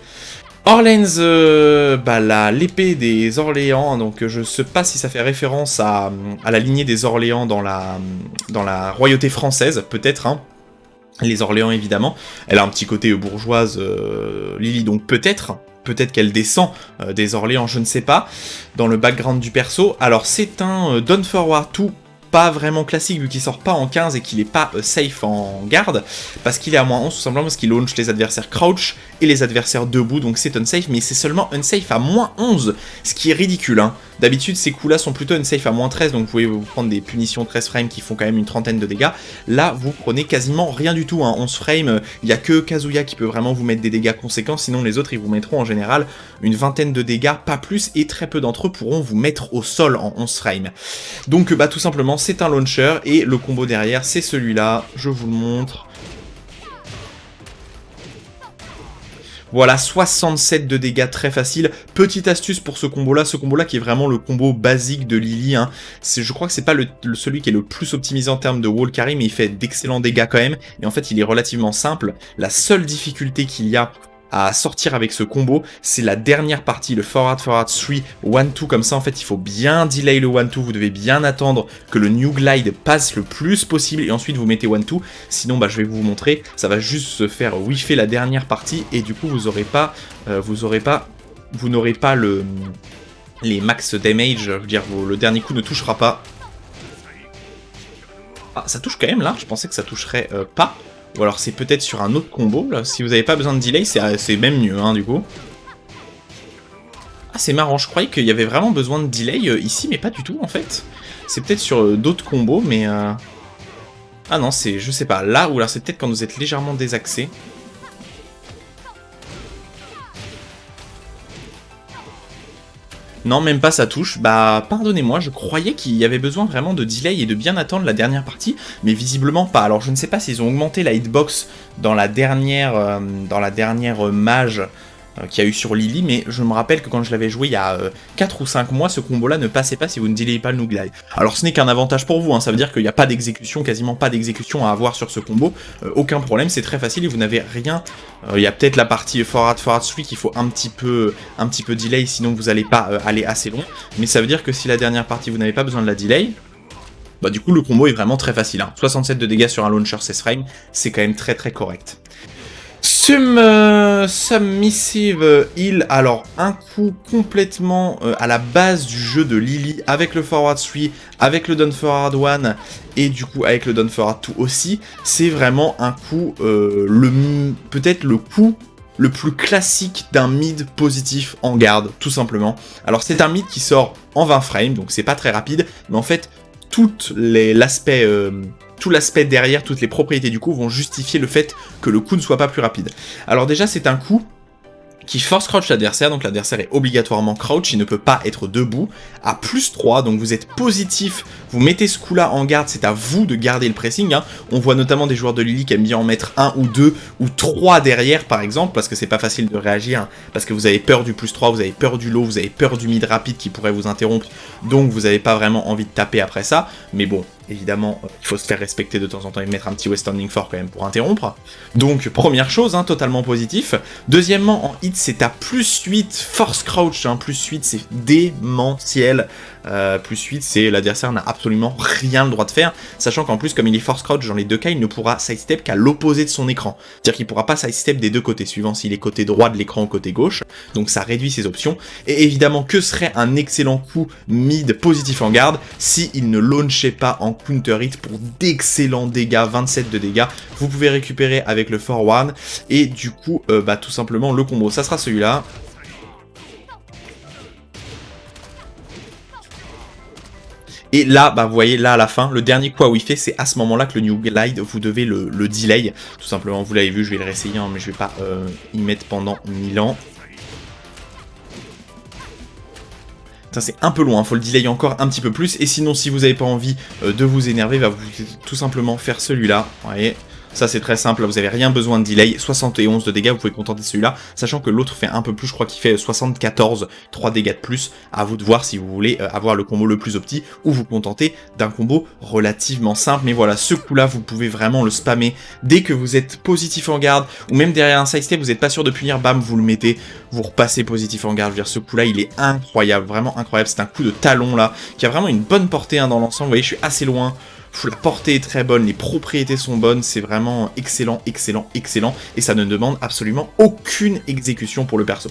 Orleans, l'épée des Orléans, donc je sais pas si ça fait référence à la lignée des Orléans dans la royauté française, peut-être, hein. Les Orléans évidemment, elle a un petit côté bourgeoise, Lily, donc peut-être qu'elle descend des Orléans, je ne sais pas, dans le background du perso. Alors c'est un Dawn Forward 2, pas vraiment classique vu qu'il sort pas en 15 et qu'il est pas safe en garde, parce qu'il est à moins 11 tout simplement parce qu'il launch les adversaires crouch et les adversaires debout, donc c'est unsafe, mais c'est seulement unsafe à moins 11, ce qui est ridicule, hein. D'habitude ces coups là sont plutôt unsafe à moins 13, donc vous pouvez vous prendre des punitions 13 frames qui font quand même une trentaine de dégâts. Là vous prenez quasiment rien du tout, hein. 11 frames, il n'y a que Kazuya qui peut vraiment vous mettre des dégâts conséquents, sinon les autres ils vous mettront en général une vingtaine de dégâts, pas plus, et très peu d'entre eux pourront vous mettre au sol en 11 frames. Donc tout simplement c'est un launcher, et le combo derrière c'est celui-là, je vous le montre. Voilà, 67 de dégâts, très facile. Petite astuce pour ce combo-là qui est vraiment le combo basique de Lily, hein. Je crois que c'est pas celui qui est le plus optimisé en termes de wall carry, mais il fait d'excellents dégâts quand même, et en fait il est relativement simple. La seule difficulté qu'il y a à sortir avec ce combo, c'est la dernière partie, le forward 3, 1-2, comme ça en fait il faut bien delay le 1-2, vous devez bien attendre que le new glide passe le plus possible, et ensuite vous mettez 1-2, sinon je vais vous montrer, ça va juste se faire whiffer la dernière partie, et du coup vous n'aurez pas les max damage, je veux dire, le dernier coup ne touchera pas. Ah, ça touche quand même là, je pensais que ça toucherait pas. Ou alors c'est peut-être sur un autre combo, là. Si vous n'avez pas besoin de delay, c'est même mieux, hein, du coup. Ah, c'est marrant, je croyais qu'il y avait vraiment besoin de delay ici, mais pas du tout, en fait. C'est peut-être sur d'autres combos, mais... Ah non, c'est... je sais pas, là, ou alors c'est peut-être quand vous êtes légèrement désaxé. Non, même pas ça touche. Pardonnez-moi, je croyais qu'il y avait besoin vraiment de delay et de bien attendre la dernière partie, mais visiblement pas. Alors je ne sais pas s'ils ont augmenté la hitbox dans la dernière mage qu'il y a eu sur Lily, mais je me rappelle que quand je l'avais joué il y a 4 ou 5 mois, ce combo-là ne passait pas si vous ne delayez pas le new glide. Alors ce n'est qu'un avantage pour vous, hein, ça veut dire qu'il n'y a pas d'exécution, quasiment pas d'exécution à avoir sur ce combo, aucun problème, c'est très facile et vous n'avez rien. Il y a peut-être la partie forward 3 qu'il faut un petit peu delay, sinon vous n'allez pas aller assez loin, mais ça veut dire que si la dernière partie vous n'avez pas besoin de la delay, du coup le combo est vraiment très facile, hein. 67 de dégâts sur un launcher 16 frames, c'est quand même très correct. Submissive Heal, alors un coup complètement à la base du jeu de Lily, avec le Forward 3, avec le Dawn Forward 1, et du coup avec le Dawn Forward 2 aussi, c'est vraiment un coup, peut-être le coup le plus classique d'un mid positif en garde, tout simplement. Alors c'est un mid qui sort en 20 frames, donc c'est pas très rapide, mais en fait, tout l'aspect derrière, toutes les propriétés du coup vont justifier le fait que le coup ne soit pas plus rapide. Alors déjà c'est un coup qui force crouch l'adversaire, donc l'adversaire est obligatoirement crouch, il ne peut pas être debout, à +3, donc vous êtes positif, vous mettez ce coup là en garde, c'est à vous de garder le pressing, hein. On voit notamment des joueurs de Lily qui aiment bien en mettre 1 ou 2 ou 3 derrière par exemple, parce que c'est pas facile de réagir, hein, parce que vous avez peur du +3, vous avez peur du low, vous avez peur du mid rapide qui pourrait vous interrompre, donc vous n'avez pas vraiment envie de taper après ça, mais bon, évidemment, il faut se faire respecter de temps en temps et mettre un petit Westanding fort quand même pour interrompre. Donc, première chose, hein, totalement positif. Deuxièmement, en hit, c'est à +8 force crouch, hein, +8, c'est démentiel. plus 8, c'est l'adversaire n'a absolument rien le droit de faire, sachant qu'en plus, comme il est force crouch dans les deux cas, il ne pourra sidestep qu'à l'opposé de son écran. C'est-à-dire qu'il ne pourra pas sidestep des deux côtés, suivant s'il est côté droit de l'écran ou côté gauche, donc ça réduit ses options. Et évidemment, que serait un excellent coup mid positif en garde s'il ne launchait pas en counter hit pour d'excellents dégâts, 27 de dégâts, vous pouvez récupérer avec le forward, et du coup, tout simplement, le combo, ça sera celui-là. Et là, vous voyez, là à la fin, le dernier coup à whiffer, c'est à ce moment-là que le New Glide, vous devez le delay. Tout simplement, vous l'avez vu, je vais le réessayer, hein, mais je vais pas y mettre pendant 1000 ans. C'est un peu loin, faut le delay encore un petit peu plus, et sinon si vous n'avez pas envie de vous énerver, vous pouvez tout simplement faire celui-là, vous voyez. Ça c'est très simple, vous n'avez rien besoin de delay, 71 de dégâts, vous pouvez contenter de celui-là, sachant que l'autre fait un peu plus, je crois qu'il fait 74, 3 dégâts de plus, à vous de voir si vous voulez avoir le combo le plus opti, ou vous contenter d'un combo relativement simple, mais voilà, ce coup-là, vous pouvez vraiment le spammer dès que vous êtes positif en garde, ou même derrière un sidestep, vous n'êtes pas sûr de punir, bam, vous le mettez, vous repassez positif en garde, je veux dire, ce coup-là, il est incroyable, vraiment incroyable, c'est un coup de talon là, qui a vraiment une bonne portée dans l'ensemble, vous voyez, je suis assez loin. La portée est très bonne, les propriétés sont bonnes, c'est vraiment excellent, excellent, excellent, et ça ne demande absolument aucune exécution pour le perso.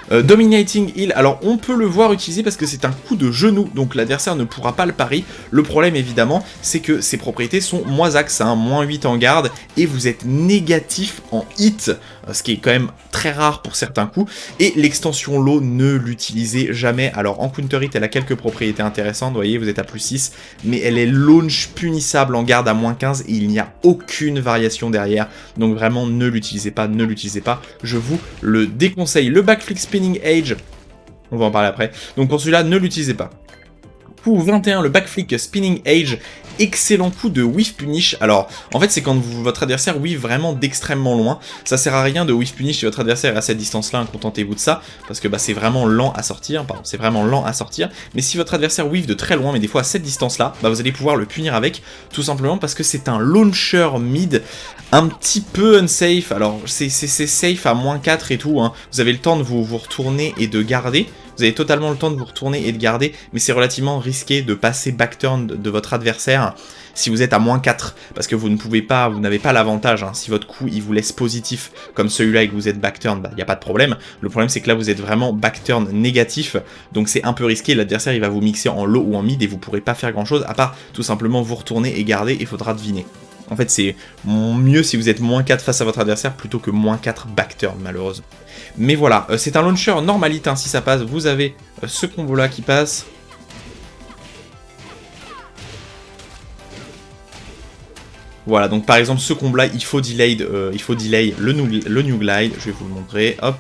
Dominating Heal, alors on peut le voir utiliser parce que c'est un coup de genou, donc l'adversaire ne pourra pas le pari. Le problème évidemment, c'est que ses propriétés sont moins axe, hein, moins 8 en garde, et vous êtes négatif en hit, ce qui est quand même très rare pour certains coups, et l'extension low, ne l'utilisez jamais. Alors en counter hit, elle a quelques propriétés intéressantes, vous voyez, vous êtes à plus 6, mais elle est launch punissable en garde à moins 15, et il n'y a aucune variation derrière, donc vraiment ne l'utilisez pas, je vous le déconseille. Le backflip spinning age, on va en parler après, donc pour celui-là, ne l'utilisez pas. Coup 21, le backflip spinning age, excellent coup de whiff punish. Alors, en fait, c'est quand votre adversaire whiff vraiment d'extrêmement loin. Ça sert à rien de whiff punish si votre adversaire est à cette distance-là, hein, contentez-vous de ça, parce que c'est vraiment lent à sortir, mais si votre adversaire whiff de très loin, mais des fois à cette distance-là, vous allez pouvoir le punir avec, tout simplement parce que c'est un launcher mid, un petit peu unsafe. Alors, c'est safe à moins 4 et tout, hein. Vous avez le temps de vous retourner et de garder. Vous avez totalement le temps de vous retourner et de garder, mais c'est relativement risqué de passer backturn de votre adversaire si vous êtes à moins 4, parce que vous n'avez pas l'avantage, hein. Si votre coup il vous laisse positif comme celui-là et que vous êtes backturn, il n'y a pas de problème. Le problème c'est que là vous êtes vraiment backturn négatif, donc c'est un peu risqué, l'adversaire il va vous mixer en low ou en mid et vous pourrez pas faire grand chose à part tout simplement vous retourner et garder, il faudra deviner. En fait, c'est mieux si vous êtes moins 4 face à votre adversaire plutôt que moins 4 backturn, malheureusement. Mais voilà, c'est un launcher normalite, hein, si ça passe. Vous avez ce combo-là qui passe. Voilà, donc par exemple, ce combo-là, il faut delay le New Glide. Je vais vous le montrer, hop.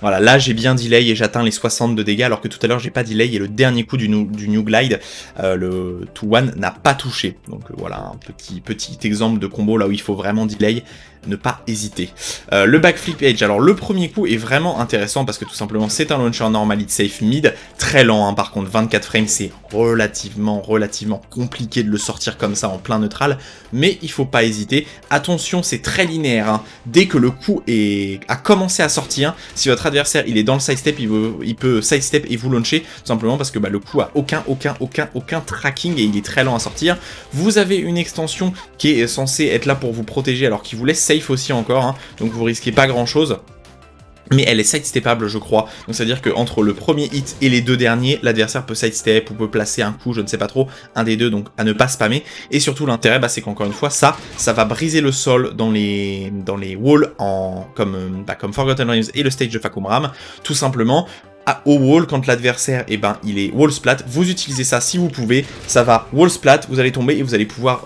Voilà, là j'ai bien delay et j'atteins les 60 de dégâts, alors que tout à l'heure j'ai pas delay et le dernier coup du New Glide, le 2-1, n'a pas touché. Donc voilà, un petit exemple de combo là où il faut vraiment delay, ne pas hésiter. Le backflip edge, alors le premier coup est vraiment intéressant parce que tout simplement c'est un launcher normal hit safe mid, très lent, hein, par contre 24 frames c'est relativement compliqué de le sortir comme ça en plein neutral, mais il faut pas hésiter. Attention, c'est très linéaire, hein. Dès que le coup a commencé à sortir, si votre adversaire il est dans le sidestep, il peut sidestep et vous launcher, tout simplement parce que le coup a aucun tracking et il est très lent à sortir. Vous avez une extension qui est censée être là pour vous protéger, alors qu'il vous laisse safe aussi encore, hein, donc vous risquez pas grand chose. Mais elle est sidestepable, je crois. Donc c'est à dire qu'entre le premier hit et les deux derniers, l'adversaire peut sidestep ou peut placer un coup, je ne sais pas trop, un des deux, donc à ne pas spammer. Et surtout l'intérêt, c'est qu'encore une fois, ça va briser le sol dans les walls comme Forgotten Realms et le stage de Fahkumram, tout simplement. Au wall, quand l'adversaire il est wall splat, vous utilisez ça si vous pouvez, ça va wall splat, vous allez tomber et vous allez pouvoir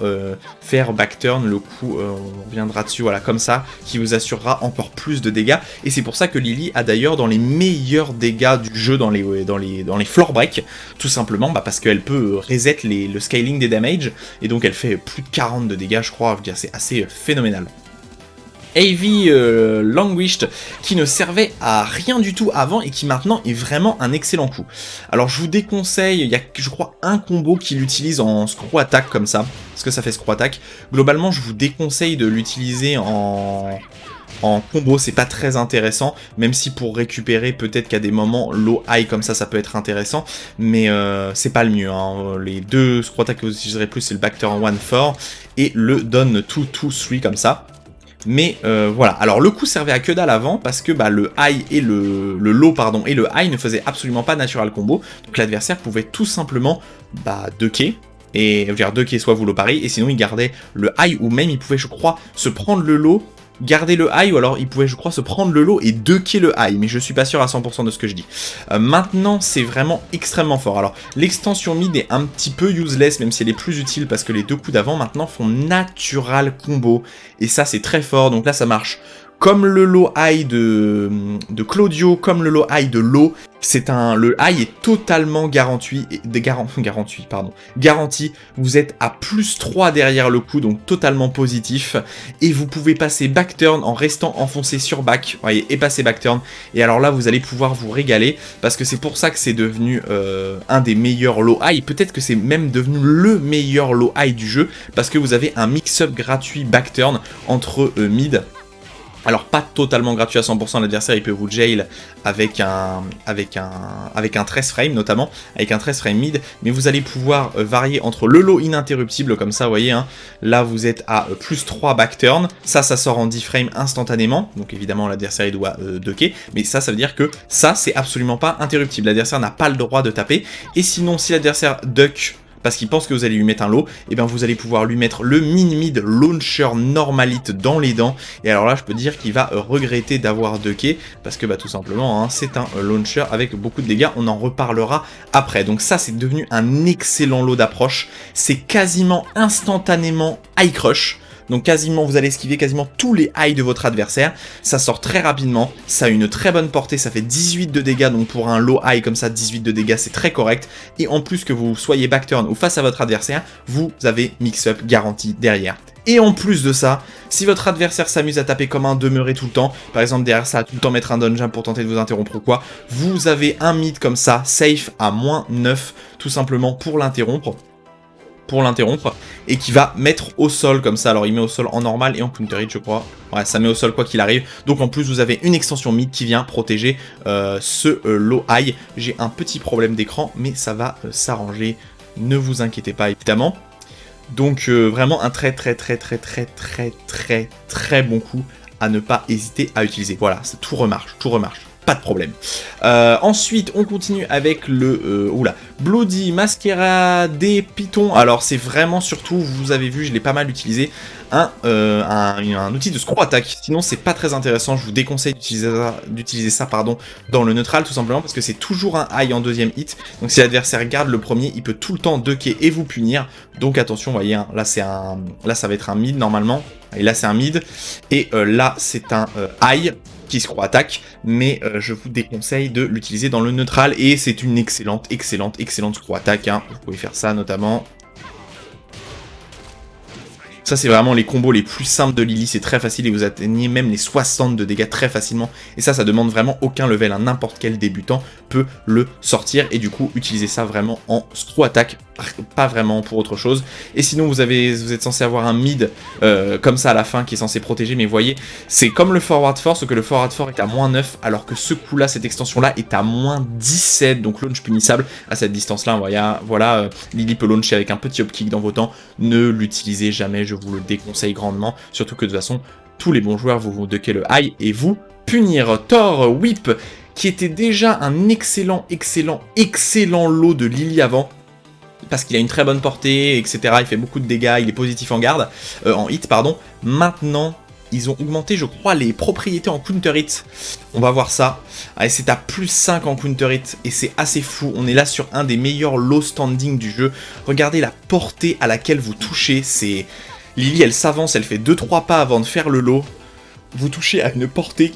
faire backturn, le coup, on reviendra dessus, voilà, comme ça, qui vous assurera encore plus de dégâts, et c'est pour ça que Lily a d'ailleurs dans les meilleurs dégâts du jeu dans les floor break, tout simplement, parce qu'elle peut reset le scaling des damages, et donc elle fait plus de 40 de dégâts, je crois, je veux dire, c'est assez phénoménal. AV Languished, qui ne servait à rien du tout avant et qui maintenant est vraiment un excellent coup. Alors je vous déconseille, il y a je crois un combo qui l'utilise en screw attack comme ça, parce que ça fait screw attack. Globalement je vous déconseille de l'utiliser en en combo, c'est pas très intéressant, même si pour récupérer, peut-être qu'à des moments, low high comme ça peut être intéressant, mais c'est pas le mieux, hein. Les deux screw attack que vous utiliserez plus, c'est le back turn 1-4 et le down 2-2-3 comme ça. Mais voilà, alors le coup servait à que dalle avant parce que le high et le low pardon et le high ne faisaient absolument pas natural combo, donc l'adversaire pouvait tout simplement ducker. Et je veux dire ducker soit vous low pari, et sinon il gardait le high, ou même il pouvait je crois se prendre le low, garder le high, ou alors il pouvait je crois se prendre le low et ducker le high, mais je suis pas sûr à 100% de ce que je dis. Maintenant c'est vraiment extrêmement fort. Alors l'extension mid est un petit peu useless, même si elle est plus utile parce que les deux coups d'avant maintenant font natural combo, et ça c'est très fort, donc là ça marche. Comme le low high de Claudio, comme le low high de Low, le high est totalement garanti. Vous êtes à plus 3 derrière le coup, donc totalement positif. Et vous pouvez passer back turn en restant enfoncé sur back, voyez, et passer back turn. Et alors là, vous allez pouvoir vous régaler, parce que c'est pour ça que c'est devenu un des meilleurs low high. Peut-être que c'est même devenu le meilleur low high du jeu, parce que vous avez un mix-up gratuit back turn entre mid. Alors pas totalement gratuit à 100%, l'adversaire il peut vous jail avec un 13 frame notamment, avec un 13 frame mid, mais vous allez pouvoir varier entre le low ininterruptible comme ça, vous voyez, hein, là vous êtes à plus 3 back turn, ça sort en 10 frames instantanément, donc évidemment l'adversaire il doit ducker, mais ça veut dire que ça c'est absolument pas interruptible, l'adversaire n'a pas le droit de taper, et sinon si l'adversaire duck parce qu'il pense que vous allez lui mettre un low, et bien vous allez pouvoir lui mettre le min-mid launcher normalite dans les dents, et alors là je peux dire qu'il va regretter d'avoir ducké, parce que tout simplement, hein, c'est un launcher avec beaucoup de dégâts, on en reparlera après. Donc ça c'est devenu un excellent lot d'approche, c'est quasiment instantanément high crush, donc quasiment, vous allez esquiver quasiment tous les highs de votre adversaire, ça sort très rapidement, ça a une très bonne portée, ça fait 18 de dégâts, donc pour un low high comme ça, 18 de dégâts c'est très correct, et en plus que vous soyez back turn ou face à votre adversaire, vous avez mix-up garanti derrière. Et en plus de ça, si votre adversaire s'amuse à taper comme un demeuré tout le temps, par exemple derrière ça, tout le temps mettre un dungeon pour tenter de vous interrompre ou quoi, vous avez un mid comme ça, safe à -9, tout simplement pour l'interrompre, et qui va mettre au sol comme ça. Alors il met au sol en normal et en counter hit je crois, ouais ça met au sol quoi qu'il arrive, donc en plus vous avez une extension mid qui vient protéger ce low high. J'ai un petit problème d'écran mais ça va s'arranger, ne vous inquiétez pas évidemment. Donc vraiment un très bon coup à ne pas hésiter à utiliser. Voilà, tout remarche, pas de problème. Ensuite, on continue avec le Bloody Masquerade des Pythons. Alors, c'est vraiment surtout, vous avez vu, je l'ai pas mal utilisé, un outil de scroll attack. Sinon, c'est pas très intéressant. Je vous déconseille d'utiliser ça, dans le neutral, tout simplement, parce que c'est toujours un high en deuxième hit. Donc, si l'adversaire garde le premier, il peut tout le temps ducker et vous punir. Donc, attention, vous voyez, hein, là, ça va être un mid normalement. Et là, c'est un mid. Et là, c'est un high qui scroll attack, mais je vous déconseille de l'utiliser dans le neutral, et c'est une excellente scroll attack, hein. Vous pouvez faire ça notamment. Ça c'est vraiment les combos les plus simples de Lily, c'est très facile et vous atteignez même les 60 de dégâts très facilement, et ça demande vraiment aucun level, hein. N'importe quel débutant peut le sortir, et du coup utiliser ça vraiment en screw attack, pas vraiment pour autre chose. Et sinon vous êtes censé avoir un mid comme ça à la fin qui est censé protéger, mais vous voyez c'est comme le forward 4, sauf que le forward 4 est à -9 alors que ce coup là, cette extension là est à -17, donc launch punissable à cette distance là. Voilà, Lily peut launcher avec un petit upkick dans vos temps, ne l'utilisez jamais, je vous le déconseille grandement, surtout que de toute façon tous les bons joueurs vont ducker le high et vous punir. Thor Whip, qui était déjà un excellent lot de Lily avant, parce qu'il a une très bonne portée, etc. Il fait beaucoup de dégâts, il est positif en garde, en hit, pardon. Maintenant, ils ont augmenté, je crois, les propriétés en counter hit. On va voir ça. Allez, c'est à +5 en counter hit, et c'est assez fou. On est là sur un des meilleurs low standing du jeu. Regardez la portée à laquelle vous touchez. C'est Lily, elle s'avance, elle fait 2-3 pas avant de faire le low. Vous touchez à une portée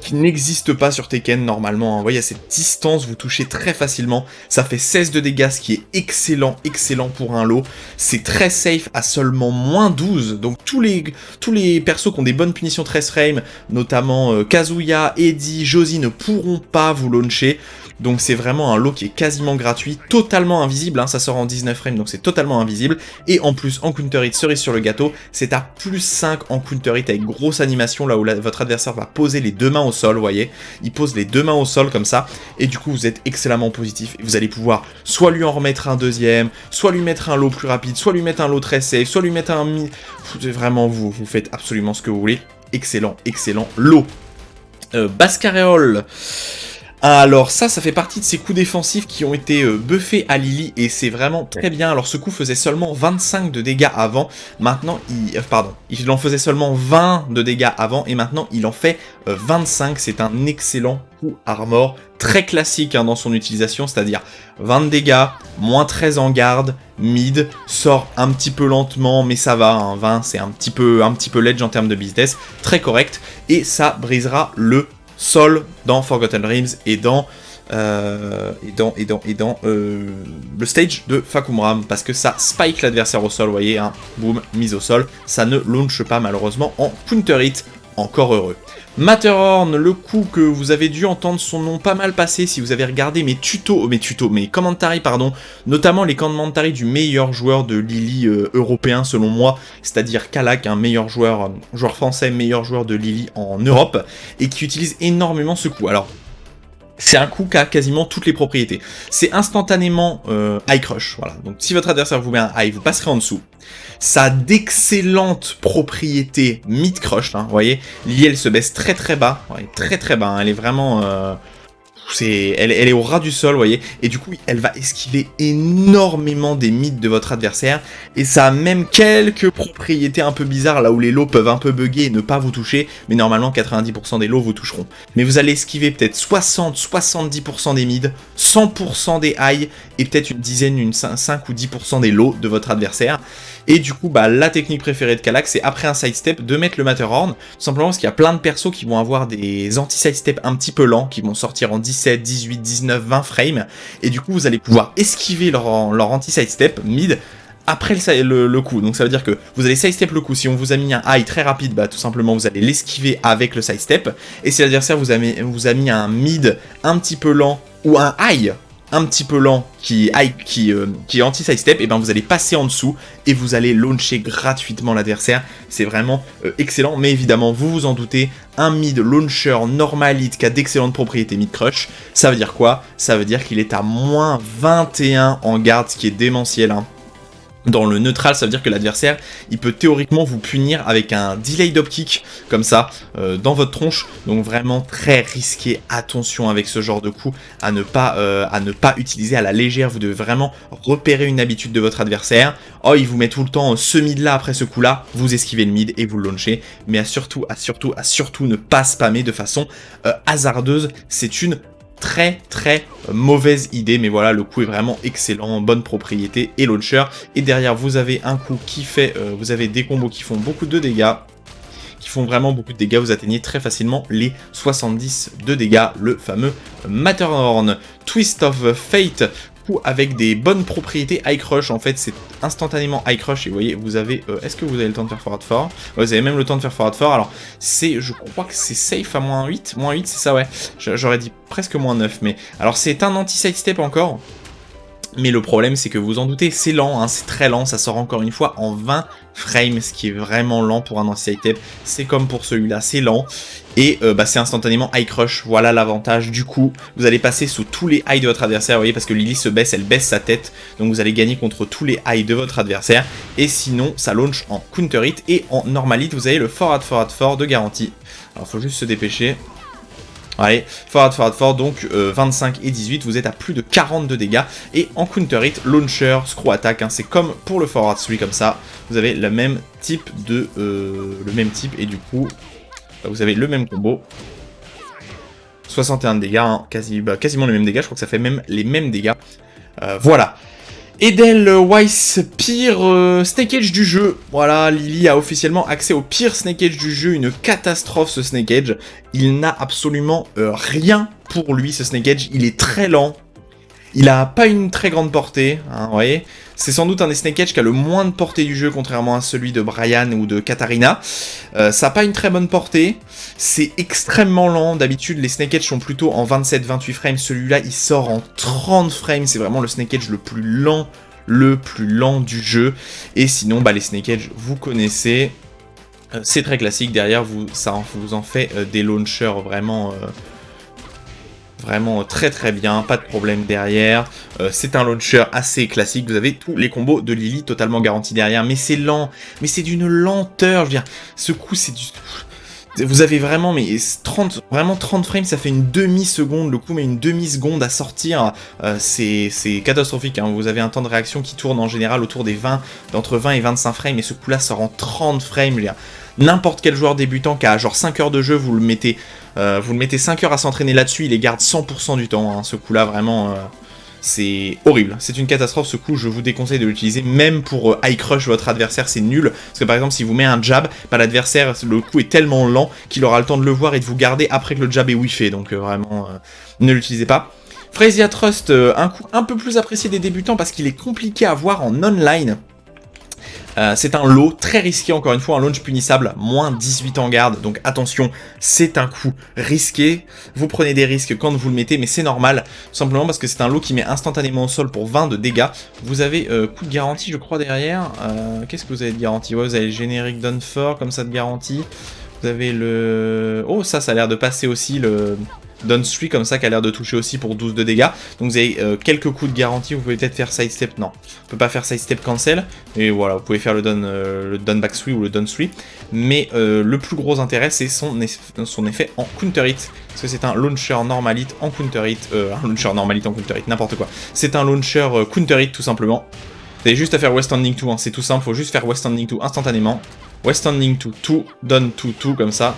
qui n'existe pas sur Tekken normalement, hein. Vous voyez, à cette distance, vous touchez très facilement. Ça fait 16 de dégâts, ce qui est excellent pour un lot. C'est très safe à seulement -12. Donc tous les persos qui ont des bonnes punitions 13 frames, notamment Kazuya, Eddie, Josie, ne pourront pas vous launcher. donc c'est vraiment un lot qui est quasiment gratuit, totalement invisible, hein, ça sort en 19 frames, donc c'est totalement invisible, et en plus, en counter hit, cerise sur le gâteau, c'est à plus 5 en counter hit avec grosse animation, là où votre adversaire va poser les deux mains au sol, vous voyez, il pose les deux mains au sol comme ça, et du coup vous êtes excellemment positif, et vous allez pouvoir soit lui en remettre un deuxième, soit lui mettre un lot plus rapide, soit lui mettre un lot très safe, soit lui mettre un vraiment vous faites absolument ce que vous voulez, excellent, excellent lot. Bascaréole. Alors ça fait partie de ces coups défensifs qui ont été buffés à Lily et c'est vraiment très bien. Alors ce coup faisait seulement 25 de dégâts avant, maintenant il en faisait seulement 20 de dégâts avant et maintenant il en fait 25. C'est un excellent coup armor, très classique hein, dans son utilisation, c'est-à-dire 20 de dégâts, moins 13 en garde, mid, sort un petit peu lentement mais ça va, hein, 20 c'est un petit peu ledge en termes de business, très correct et ça brisera le sol dans Forgotten Realms et dans le stage de Fahkumram parce que ça spike l'adversaire au sol, vous voyez, hein, boum, mise au sol, ça ne launch pas malheureusement en counter hit, encore heureux. Matterhorn, le coup que vous avez dû entendre son nom pas mal passer si vous avez regardé mes commentaries, pardon, notamment les commentaries du meilleur joueur de Lily européen selon moi, c'est-à-dire Kalak, un meilleur joueur français, meilleur joueur de Lily en Europe, et qui utilise énormément ce coup. Alors, c'est un coup qui a quasiment toutes les propriétés. C'est instantanément high crush, voilà. Donc si votre adversaire vous met un high, vous passerez en dessous. Ça a d'excellentes propriétés mid crush, hein, vous voyez. Lily elle se baisse très très bas, ouais, très très bas, hein, elle est vraiment... elle est au ras du sol, vous voyez, et du coup, elle va esquiver énormément des mids de votre adversaire, et ça a même quelques propriétés un peu bizarres, là où les lots peuvent un peu bugger et ne pas vous toucher, mais normalement, 90% des lots vous toucheront. Mais vous allez esquiver peut-être 60-70% des mids, 100% des highs, et peut-être une dizaine, 5 ou 10% des lots de votre adversaire. Et du coup, bah, la technique préférée de Kalak, c'est après un sidestep de mettre le Matterhorn, tout simplement parce qu'il y a plein de persos qui vont avoir des anti-sidestep un petit peu lents, qui vont sortir en 17, 18, 19, 20 frames, et du coup, vous allez pouvoir esquiver leur anti-sidestep mid après le coup. Donc ça veut dire que vous allez sidestep le coup, si on vous a mis un high très rapide, bah tout simplement vous allez l'esquiver avec le sidestep, et si l'adversaire vous a mis un mid un petit peu lent, ou un high un petit peu lent qui est anti-sidestep, et ben vous allez passer en dessous et vous allez launcher gratuitement l'adversaire. C'est vraiment excellent, mais évidemment vous vous en doutez, un mid launcher normal hit qui a d'excellentes propriétés mid crush, ça veut dire quoi? Ça veut dire qu'il est à moins 21 en garde, ce qui est démentiel, hein. Dans le neutral, ça veut dire que l'adversaire, il peut théoriquement vous punir avec un delay drop kick, comme ça, dans votre tronche. Donc vraiment très risqué, attention avec ce genre de coup, à ne pas utiliser à la légère. Vous devez vraiment repérer une habitude de votre adversaire. Oh, il vous met tout le temps ce mid là après ce coup là, vous esquivez le mid et vous le launchez. Mais à surtout ne pas spammer de façon hasardeuse. C'est une très mauvaise idée, mais voilà, le coup est vraiment excellent, bonne propriété et launcher. Et derrière vous avez un coup qui fait, vous avez des combos qui font beaucoup de dégâts, qui font vraiment beaucoup de dégâts, vous atteignez très facilement les 70 de dégâts, le fameux Matterhorn. Twist of Fate, coup avec des bonnes propriétés high crush, en fait c'est instantanément high crush, et vous voyez, vous avez, est-ce que vous avez le temps de faire forward 4? Ouais, vous avez même le temps de faire forward 4, alors c'est, je crois que c'est safe à moins 8, c'est ça, ouais, j'aurais dit presque moins 9, mais, alors c'est un anti-sidestep encore, mais le problème c'est que vous en doutez, c'est lent, hein, c'est très lent, ça sort encore une fois en 20 frames, ce qui est vraiment lent pour un anti-sidestep, c'est comme pour celui-là, c'est lent, et bah, c'est instantanément high crush, voilà l'avantage. Du coup, vous allez passer sous tous les highs de votre adversaire, vous voyez, parce que Lily se baisse, elle baisse sa tête, donc vous allez gagner contre tous les highs de votre adversaire, et sinon, ça launch en counter hit, et en normal hit, vous avez le forward de garantie. Alors, faut juste se dépêcher. Allez, forward, donc 25 et 18, vous êtes à plus de 40 de dégâts, et en counter hit, launcher, screw attack, hein, c'est comme pour le forward 3 comme ça, vous avez le même type et du coup, vous avez le même combo, 61 de dégâts, hein, quasiment les mêmes dégâts, je crois que ça fait même les mêmes dégâts, voilà. Edelweiss, pire Snake Edge du jeu. Voilà, Lily a officiellement accès au pire Snake Edge du jeu, une catastrophe ce Snake Edge. Il n'a absolument rien pour lui ce Snake Edge, il est très lent. Il a pas une très grande portée, hein, vous voyez. C'est sans doute un des Snake Edge qui a le moins de portée du jeu, contrairement à celui de Brian ou de Katarina. Ça n'a pas une très bonne portée, c'est extrêmement lent. D'habitude, les Snake Edge sont plutôt en 27-28 frames. Celui-là, il sort en 30 frames. C'est vraiment le Snake Edge le plus lent du jeu. Et sinon, bah, les Snake Edge, vous connaissez. C'est très classique. Derrière, ça vous en fait des launchers vraiment... Vraiment très très bien, pas de problème derrière. C'est un launcher assez classique, vous avez tous les combos de Lily totalement garantis derrière, mais c'est lent, mais c'est d'une lenteur, je veux dire, ce coup c'est du... Vous avez vraiment, mais 30 frames, ça fait une demi-seconde, le coup met une demi-seconde à sortir, c'est catastrophique, hein. Vous avez un temps de réaction qui tourne en général autour des d'entre 20 et 25 frames, et ce coup-là sort en 30 frames, je veux dire. N'importe quel joueur débutant qui a genre 5 heures de jeu, vous le mettez 5 heures à s'entraîner là-dessus, il les garde 100% du temps, hein. Ce coup-là, vraiment... c'est horrible, c'est une catastrophe ce coup, je vous déconseille de l'utiliser, même pour high crush votre adversaire, c'est nul, parce que par exemple si vous mettez un jab, bah, l'adversaire, le coup est tellement lent qu'il aura le temps de le voir et de vous garder après que le jab est whiffé, donc vraiment, ne l'utilisez pas. Freesia Trust, un coup un peu plus apprécié des débutants parce qu'il est compliqué à voir en online. C'est un lot très risqué, encore une fois, un launch punissable, moins 18 en garde, donc attention, c'est un coup risqué, vous prenez des risques quand vous le mettez, mais c'est normal, simplement parce que c'est un lot qui met instantanément au sol pour 20 de dégâts. Vous avez coup de garantie, je crois, derrière. Qu'est-ce que vous avez de garantie? Ouais, vous avez le générique Done For, comme ça de garantie. Vous avez le... Oh, ça a l'air de passer aussi, le... Done 3 comme ça qui a l'air de toucher aussi pour 12 de dégâts. Donc vous avez quelques coups de garantie, vous pouvez peut-être faire sidestep, non. On peut pas faire sidestep cancel. Et voilà, vous pouvez faire le done back 3 ou le done 3. Mais le plus gros intérêt c'est son effet en counter hit. Parce que c'est un launcher normal hit en counter hit. Un launcher normal hit en counter hit, n'importe quoi. C'est un launcher counter hit tout simplement. Vous avez juste à faire West Standing 2, hein. C'est tout simple, faut juste faire West Standing 2 instantanément. West Standing 2, done 2, comme ça.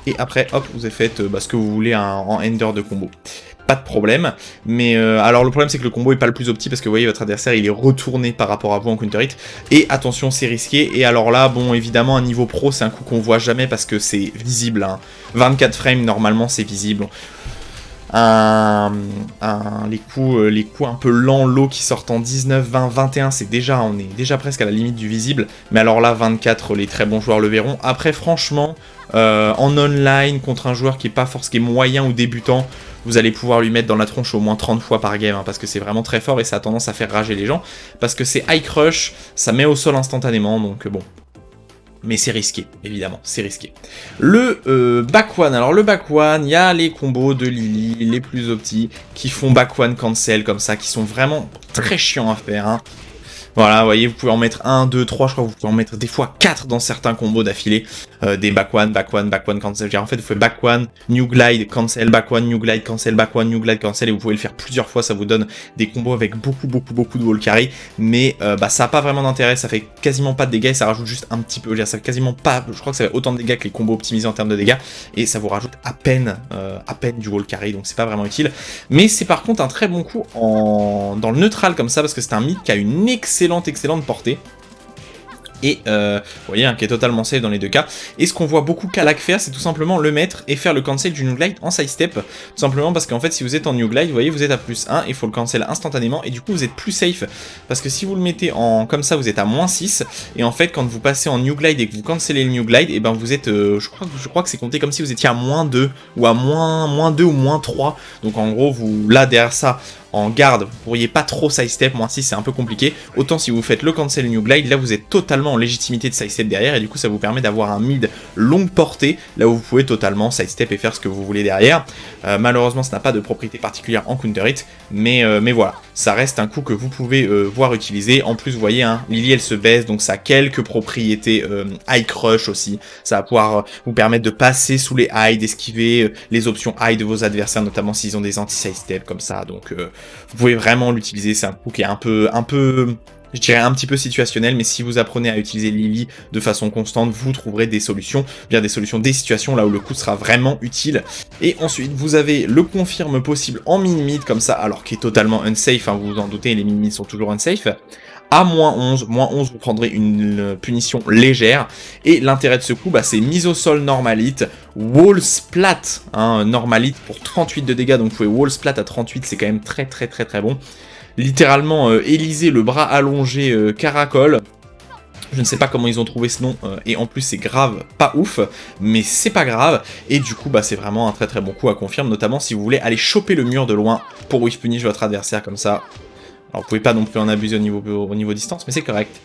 Et après, hop, vous avez fait ce que vous voulez en ender de combo. Pas de problème, mais alors le problème c'est que le combo est pas le plus opti parce que vous voyez votre adversaire il est retourné par rapport à vous en counter hit. Et attention, c'est risqué, et alors là, bon évidemment un niveau pro c'est un coup qu'on voit jamais parce que c'est visible, hein. 24 frames normalement c'est visible. Les coups un peu lents, low qui sortent en 19, 20, 21, on est déjà presque à la limite du visible, mais alors là 24, les très bons joueurs le verront. Après franchement, en online contre un joueur qui est pas forcément moyen ou débutant, vous allez pouvoir lui mettre dans la tronche au moins 30 fois par game, hein, parce que c'est vraiment très fort et ça a tendance à faire rager les gens, parce que c'est high crush, ça met au sol instantanément, donc bon. Mais c'est risqué, évidemment, c'est risqué. Le back one, alors le back one, il y a les combos de Lily, les plus optis, qui font back one cancel comme ça, qui sont vraiment très chiants à faire, hein. Voilà, vous voyez, vous pouvez en mettre 1, 2, 3, je crois que vous pouvez en mettre des fois 4 dans certains combos d'affilée. Des back one, cancel. En fait, vous faites back one, new glide, cancel, back one, new glide, cancel, back one, new glide, cancel, et vous pouvez le faire plusieurs fois, ça vous donne des combos avec beaucoup de wall carry, mais ça n'a pas vraiment d'intérêt, ça fait quasiment pas de dégâts, et ça rajoute juste un petit peu, ça fait quasiment pas, je crois que ça fait autant de dégâts que les combos optimisés en termes de dégâts, et ça vous rajoute à peine du wall carry, donc c'est pas vraiment utile. Mais c'est par contre un très bon coup dans le neutral comme ça, parce que c'est un mid qui a une excellente portée. Et vous voyez, qui est totalement safe dans les deux cas. Et ce qu'on voit beaucoup Kalak faire, c'est tout simplement le mettre et faire le cancel du new glide en sidestep. Tout simplement parce qu'en fait, si vous êtes en new glide, vous voyez, vous êtes à +1, il faut le cancel instantanément, et du coup, vous êtes plus safe. Parce que si vous le mettez en comme ça, vous êtes à -6, et en fait, quand vous passez en new glide et que vous cancelez le new glide, et ben vous êtes, je crois que c'est compté comme si vous étiez à -2, ou à -2 ou -3. Donc en gros, là, derrière ça, en garde, vous pourriez pas trop sidestep, -6 c'est un peu compliqué. Autant si vous faites le cancel new glide, là vous êtes totalement en légitimité de sidestep derrière, et du coup ça vous permet d'avoir un mid longue portée, là où vous pouvez totalement sidestep et faire ce que vous voulez derrière. Malheureusement ça n'a pas de propriété particulière en counter hit, mais voilà, ça reste un coup que vous pouvez voir utiliser. En plus vous voyez, hein, Lily elle se baisse, donc ça a quelques propriétés high crush aussi, ça va pouvoir vous permettre de passer sous les high, d'esquiver les options high de vos adversaires, notamment s'ils ont des anti-sidestep comme ça, donc vous pouvez vraiment l'utiliser. C'est un coup qui est un peu je dirais un petit peu situationnel, mais si vous apprenez à utiliser Lily de façon constante, vous trouverez des solutions, des situations là où le coup sera vraiment utile. Et ensuite, vous avez le confirme possible en min-mid, comme ça, alors qui est totalement unsafe, hein, vous vous en doutez, les min-mid sont toujours unsafe. À -11, -11 vous prendrez une punition légère, et l'intérêt de ce coup, bah, c'est mise au sol normalite, wall splat, hein, normalite pour 38 de dégâts, donc vous pouvez wall splat à 38, c'est quand même très bon. Littéralement, Élysée, le bras allongé, caracole. Je ne sais pas comment ils ont trouvé ce nom, et en plus c'est grave, pas ouf, mais c'est pas grave, et du coup bah c'est vraiment un très bon coup à confirmer, notamment si vous voulez aller choper le mur de loin pour whiff punish votre adversaire comme ça. Alors vous pouvez pas non plus en abuser au niveau distance, mais c'est correct.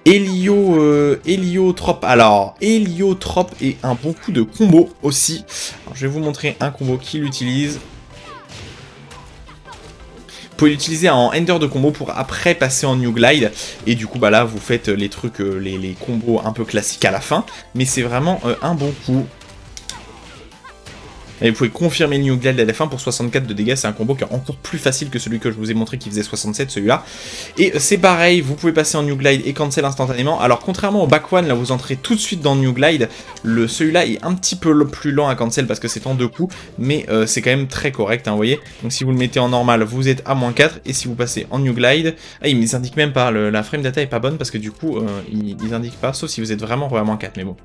Héliotrope. Alors, Héliotrope est un bon coup de combo aussi. Alors, je vais vous montrer un combo qu'il utilise. Vous pouvez l'utiliser en ender de combo pour après passer en new glide, et du coup bah là vous faites les trucs, les combos un peu classiques à la fin, mais c'est vraiment un bon coup. Et vous pouvez confirmer le New Glide à la fin pour 64 de dégâts, c'est un combo qui est encore plus facile que celui que je vous ai montré qui faisait 67, celui-là. Et c'est pareil, vous pouvez passer en New Glide et cancel instantanément. Alors contrairement au back one, là vous entrez tout de suite dans le New Glide, celui-là est un petit peu plus lent à cancel parce que c'est en 2 coups, mais c'est quand même très correct, hein, vous voyez. Donc si vous le mettez en normal, vous êtes à -4, et si vous passez en New Glide, il ne indique même pas, la frame data est pas bonne parce que du coup, ils indiquent pas, sauf si vous êtes vraiment à -4, mais bon.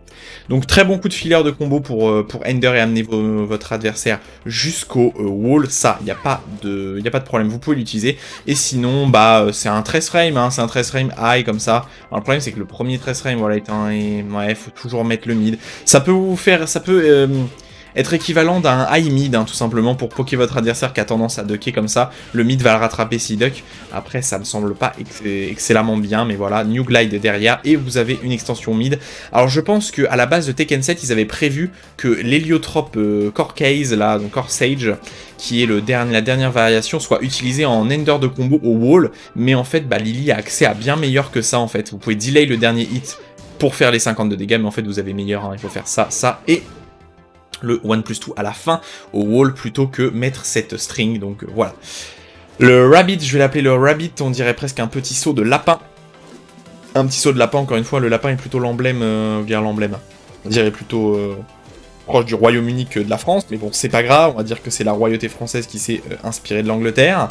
Donc très bon coup de filler de combo pour ender et amener votre adversaire jusqu'au wall, ça, il n'y a pas de problème, vous pouvez l'utiliser. Et sinon, bah, c'est un 13 frame, hein, c'est un 13 frame high comme ça. Alors le problème, c'est que le premier 13 frame, voilà, ouais, faut toujours mettre le mid. Ça peut vous faire, être équivalent d'un high mid, hein, tout simplement, pour poker votre adversaire qui a tendance à ducker comme ça. Le mid va le rattraper s'il duck. Après, ça me semble pas excellemment bien, mais voilà, New Glide derrière, et vous avez une extension mid. Alors, je pense qu'à la base de Tekken 7, ils avaient prévu que l'héliotrope Core Case, là, donc Core Sage, qui est la dernière variation, soit utilisée en ender de combo au wall, mais en fait, bah, Lily a accès à bien meilleur que ça, en fait. Vous pouvez delay le dernier hit pour faire les 50 de dégâts, mais en fait, vous avez meilleur, hein, il faut faire ça, ça, et le 1+2 à la fin au wall plutôt que mettre cette string, donc voilà. Le rabbit, je vais l'appeler le rabbit, on dirait presque un petit saut de lapin. Un petit saut de lapin, encore une fois, le lapin est plutôt l'emblème, on dirait plutôt proche du Royaume-Uni que de la France, mais bon, c'est pas grave, on va dire que c'est la royauté française qui s'est inspirée de l'Angleterre.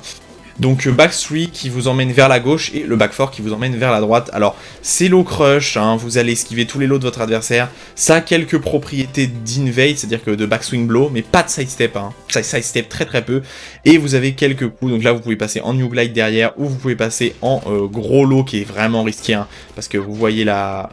Donc back 3 qui vous emmène vers la gauche et le back 4 qui vous emmène vers la droite. Alors c'est low crush, hein, vous allez esquiver tous les lots de votre adversaire. Ça a quelques propriétés d'invade, c'est-à-dire que de backswing blow, mais pas de sidestep, hein. Sidestep très peu. Et vous avez quelques coups, donc là vous pouvez passer en new glide derrière, ou vous pouvez passer en gros lot qui est vraiment risqué, hein, parce que vous voyez la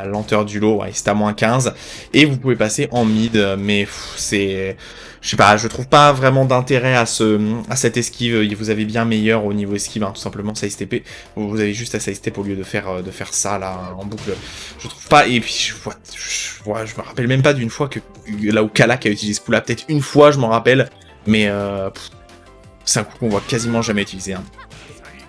lenteur du lot, ouais, c'est à -15. Et vous pouvez passer en mid, mais c'est... Je sais pas, je trouve pas vraiment d'intérêt à cette esquive. Vous avez bien meilleur au niveau esquive, hein, tout simplement sidestep. Vous avez juste à sidestep au lieu de faire ça là en boucle. Je trouve pas. Et puis je me rappelle même pas d'une fois que là où Kalak a utilisé ce coup-là, peut-être une fois, je m'en rappelle, mais c'est un coup qu'on voit quasiment jamais utiliser. Hein.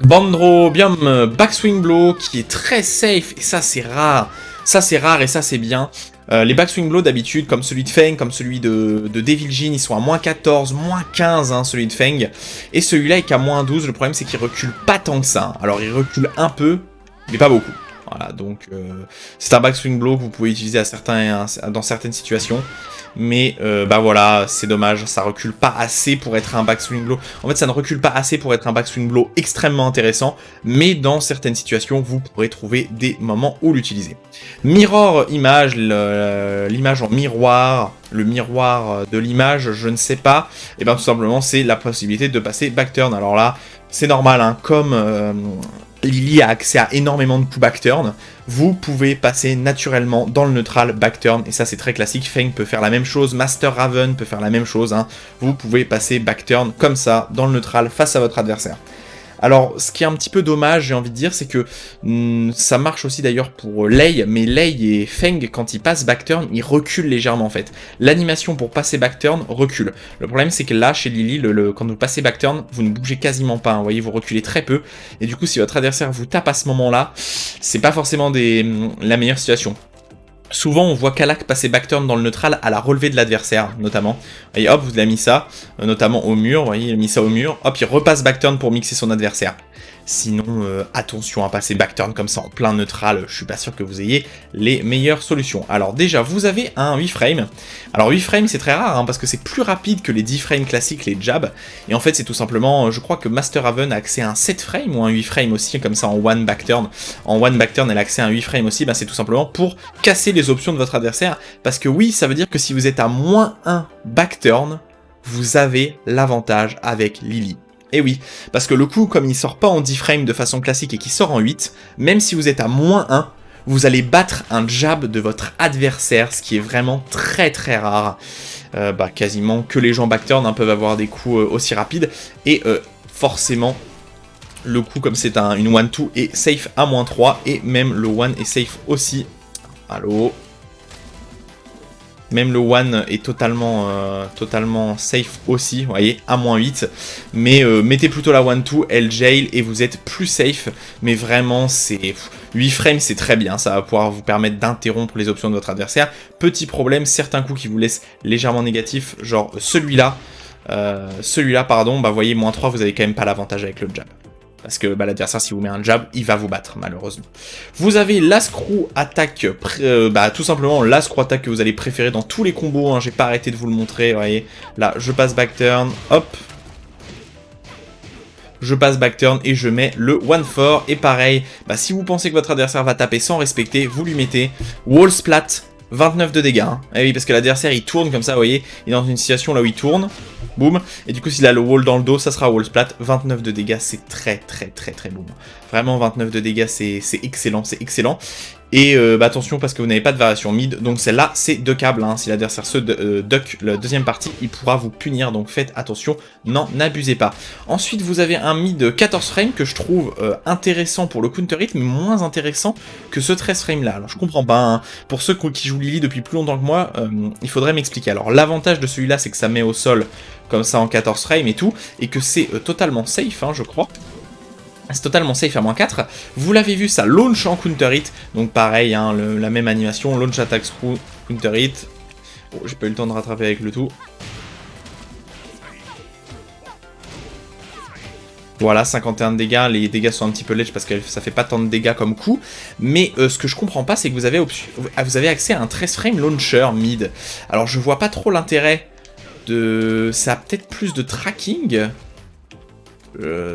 Bandrobium backswing blow qui est très safe et ça c'est rare. Ça c'est rare et ça c'est bien. Les backswing blows d'habitude, comme celui de Feng, comme celui de Devil Jin, ils sont à -14, -15, hein, celui de Feng. Et celui-là est qu'à -12, le problème c'est qu'il recule pas tant que ça. Hein. Alors il recule un peu, mais pas beaucoup. Voilà, donc c'est un backswing blow que vous pouvez utiliser dans certaines situations. Mais bah voilà, c'est dommage, ça recule pas assez pour être un backswing blow. En fait, ça ne recule pas assez pour être un backswing blow extrêmement intéressant, mais dans certaines situations, vous pourrez trouver des moments où l'utiliser. Mirror image, l'image en miroir, le miroir de l'image, je ne sais pas, et bien tout simplement, c'est la possibilité de passer backturn. Alors là, c'est normal, hein, comme... Lily a accès à énormément de coups backturn, vous pouvez passer naturellement dans le neutral backturn, et ça c'est très classique, Feng peut faire la même chose, Master Raven peut faire la même chose, hein. Vous pouvez passer backturn comme ça, dans le neutral, face à votre adversaire. Alors, ce qui est un petit peu dommage, j'ai envie de dire, c'est que ça marche aussi d'ailleurs pour Lei, mais Lei et Feng, quand ils passent backturn, ils reculent légèrement en fait. L'animation pour passer backturn recule. Le problème, c'est que là, chez Lily, quand vous passez backturn, vous ne bougez quasiment pas, hein, vous voyez, vous reculez très peu, et du coup, si votre adversaire vous tape à ce moment-là, c'est pas forcément la meilleure situation. Souvent, on voit Kalak passer backturn dans le neutral à la relevée de l'adversaire, notamment. Et hop, vous l'avez mis ça, notamment au mur, vous voyez, il a mis ça au mur. Hop, il repasse backturn pour mixer son adversaire. Sinon, attention à passer backturn comme ça en plein neutral, je suis pas sûr que vous ayez les meilleures solutions. Alors déjà, vous avez un 8 frames. Alors 8 frames, c'est très rare, hein, parce que c'est plus rapide que les 10 frames classiques, les jabs. Et en fait, c'est tout simplement, je crois que Master Haven a accès à un 7 frames ou un 8 frames aussi, comme ça en one backturn. En one backturn, elle a accès à un 8 frames aussi, bah, c'est tout simplement pour casser les options de votre adversaire. Parce que oui, ça veut dire que si vous êtes à -1 backturn, vous avez l'avantage avec Lily. Et oui, parce que le coup, comme il sort pas en 10 frames de façon classique et qu'il sort en 8, même si vous êtes à -1, vous allez battre un jab de votre adversaire, ce qui est vraiment très très rare. Quasiment que les gens backturn peuvent avoir des coups aussi rapides, et forcément, le coup, comme c'est une 1-2, est safe à -3, et même le 1 est safe aussi. Allô ? Même le 1 est totalement safe aussi, vous voyez, à -8. Mais mettez plutôt la 1-2, elle jail, et vous êtes plus safe. Mais vraiment, c'est 8 frames, c'est très bien. Ça va pouvoir vous permettre d'interrompre les options de votre adversaire. Petit problème, certains coups qui vous laissent légèrement négatifs, genre celui-là, pardon, vous voyez, -3, vous avez quand même pas l'avantage avec le jab. Parce que l'adversaire, si vous met un jab, il va vous battre, malheureusement. Vous avez la screw attack, tout simplement la screw attack que vous allez préférer dans tous les combos, hein, j'ai pas arrêté de vous le montrer, vous voyez. Là, je passe back turn, hop. Je passe back turn et je mets le 1-4. Et pareil, si vous pensez que votre adversaire va taper sans respecter, vous lui mettez wall splat, 29 de dégâts. Hein. Et oui, parce que l'adversaire, il tourne comme ça, vous voyez. Il est dans une situation là où il tourne. Boum. Et du coup, s'il a le wall dans le dos, ça sera wall splat. 29 de dégâts, c'est très boom. Vraiment, 29 de dégâts, c'est excellent, c'est excellent. Et attention, parce que vous n'avez pas de variation mid, donc celle-là, c'est 2 câbles. Hein. Si l'adversaire se duck la deuxième partie, il pourra vous punir, donc faites attention, n'en abusez pas. Ensuite, vous avez un mid 14 frames que je trouve intéressant pour le counter hit, mais moins intéressant que ce 13 frames-là. Alors, je comprends pas, hein. Pour ceux qui jouent Lily depuis plus longtemps que moi, il faudrait m'expliquer. Alors, l'avantage de celui-là, c'est que ça met au sol, comme ça, en 14 frames et tout, et que c'est totalement safe, hein, je crois. C'est totalement safe à -4. Vous l'avez vu, ça launch en counter hit. Donc pareil, hein, la même animation, launch attack screw, counter hit. Oh, j'ai pas eu le temps de rattraper avec le tout. Voilà, 51 de dégâts, les dégâts sont un petit peu ledge parce que ça fait pas tant de dégâts comme coup. Mais ce que je comprends pas, c'est que vous avez accès à un 13 frame launcher mid. Alors je vois pas trop l'intérêt de... Ça a peut-être plus de tracking.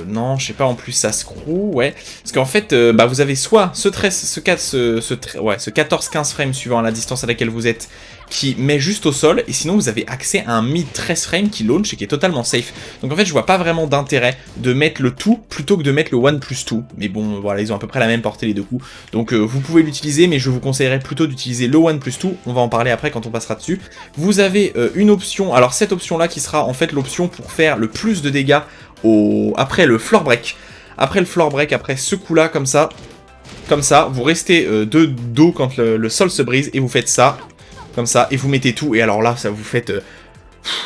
Non, je sais pas, en plus ça screw, ouais. Parce qu'en fait, vous avez soit ce 14-15 frames suivant la distance à laquelle vous êtes, qui met juste au sol, et sinon vous avez accès à un mid 13 frames qui launch et qui est totalement safe. Donc en fait, je vois pas vraiment d'intérêt de mettre le tout plutôt que de mettre le 1+2. Mais bon, voilà, ils ont à peu près la même portée les deux coups. Donc vous pouvez l'utiliser, mais je vous conseillerais plutôt d'utiliser le 1+2. On va en parler après quand on passera dessus. Vous avez une option, alors cette option-là qui sera en fait l'option pour faire le plus de dégâts après le floor break. Après le floor break, après ce coup-là, comme ça, vous restez de dos quand le sol se brise, et vous faites ça, comme ça, et vous mettez tout, et alors là, ça vous fait,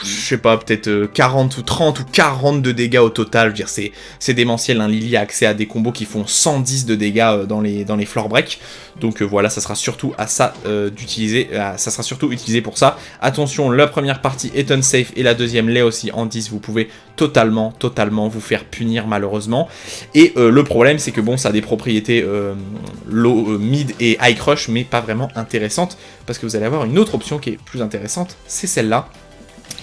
je sais pas, peut-être 40 ou 30 ou 40 de dégâts au total. Je veux dire, c'est démentiel, hein. Lily a accès à des combos qui font 110 de dégâts dans les floor break. Donc voilà, ça sera surtout à ça d'utiliser, ça sera surtout utilisé pour ça. Attention, la première partie est unsafe et la deuxième l'est aussi en 10. Vous pouvez totalement vous faire punir malheureusement. Et le problème, c'est que bon, ça a des propriétés low, mid et high crush, mais pas vraiment intéressantes, parce que vous allez avoir une autre option qui est plus intéressante, c'est celle-là.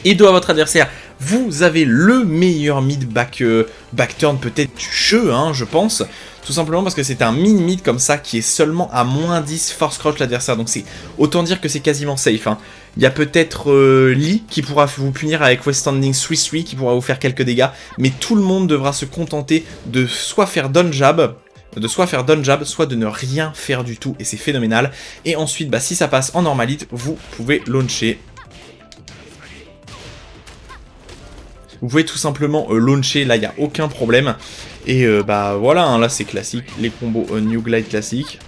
Et dos à votre adversaire, vous avez le meilleur mid backturn peut-être du jeu, hein, je pense. Tout simplement parce que c'est un mid comme ça qui est seulement à -10 force crouch l'adversaire. Donc c'est autant dire que c'est quasiment safe. Hein. Il y a peut-être Lee qui pourra vous punir avec West Standing 3-3 qui pourra vous faire quelques dégâts. Mais tout le monde devra se contenter de soit faire down jab, soit de ne rien faire du tout. Et c'est phénoménal. Et ensuite, si ça passe en normalite, vous pouvez launcher. Vous pouvez tout simplement launcher, là il n'y a aucun problème. Et voilà, hein, là c'est classique, les combos New Glide classiques.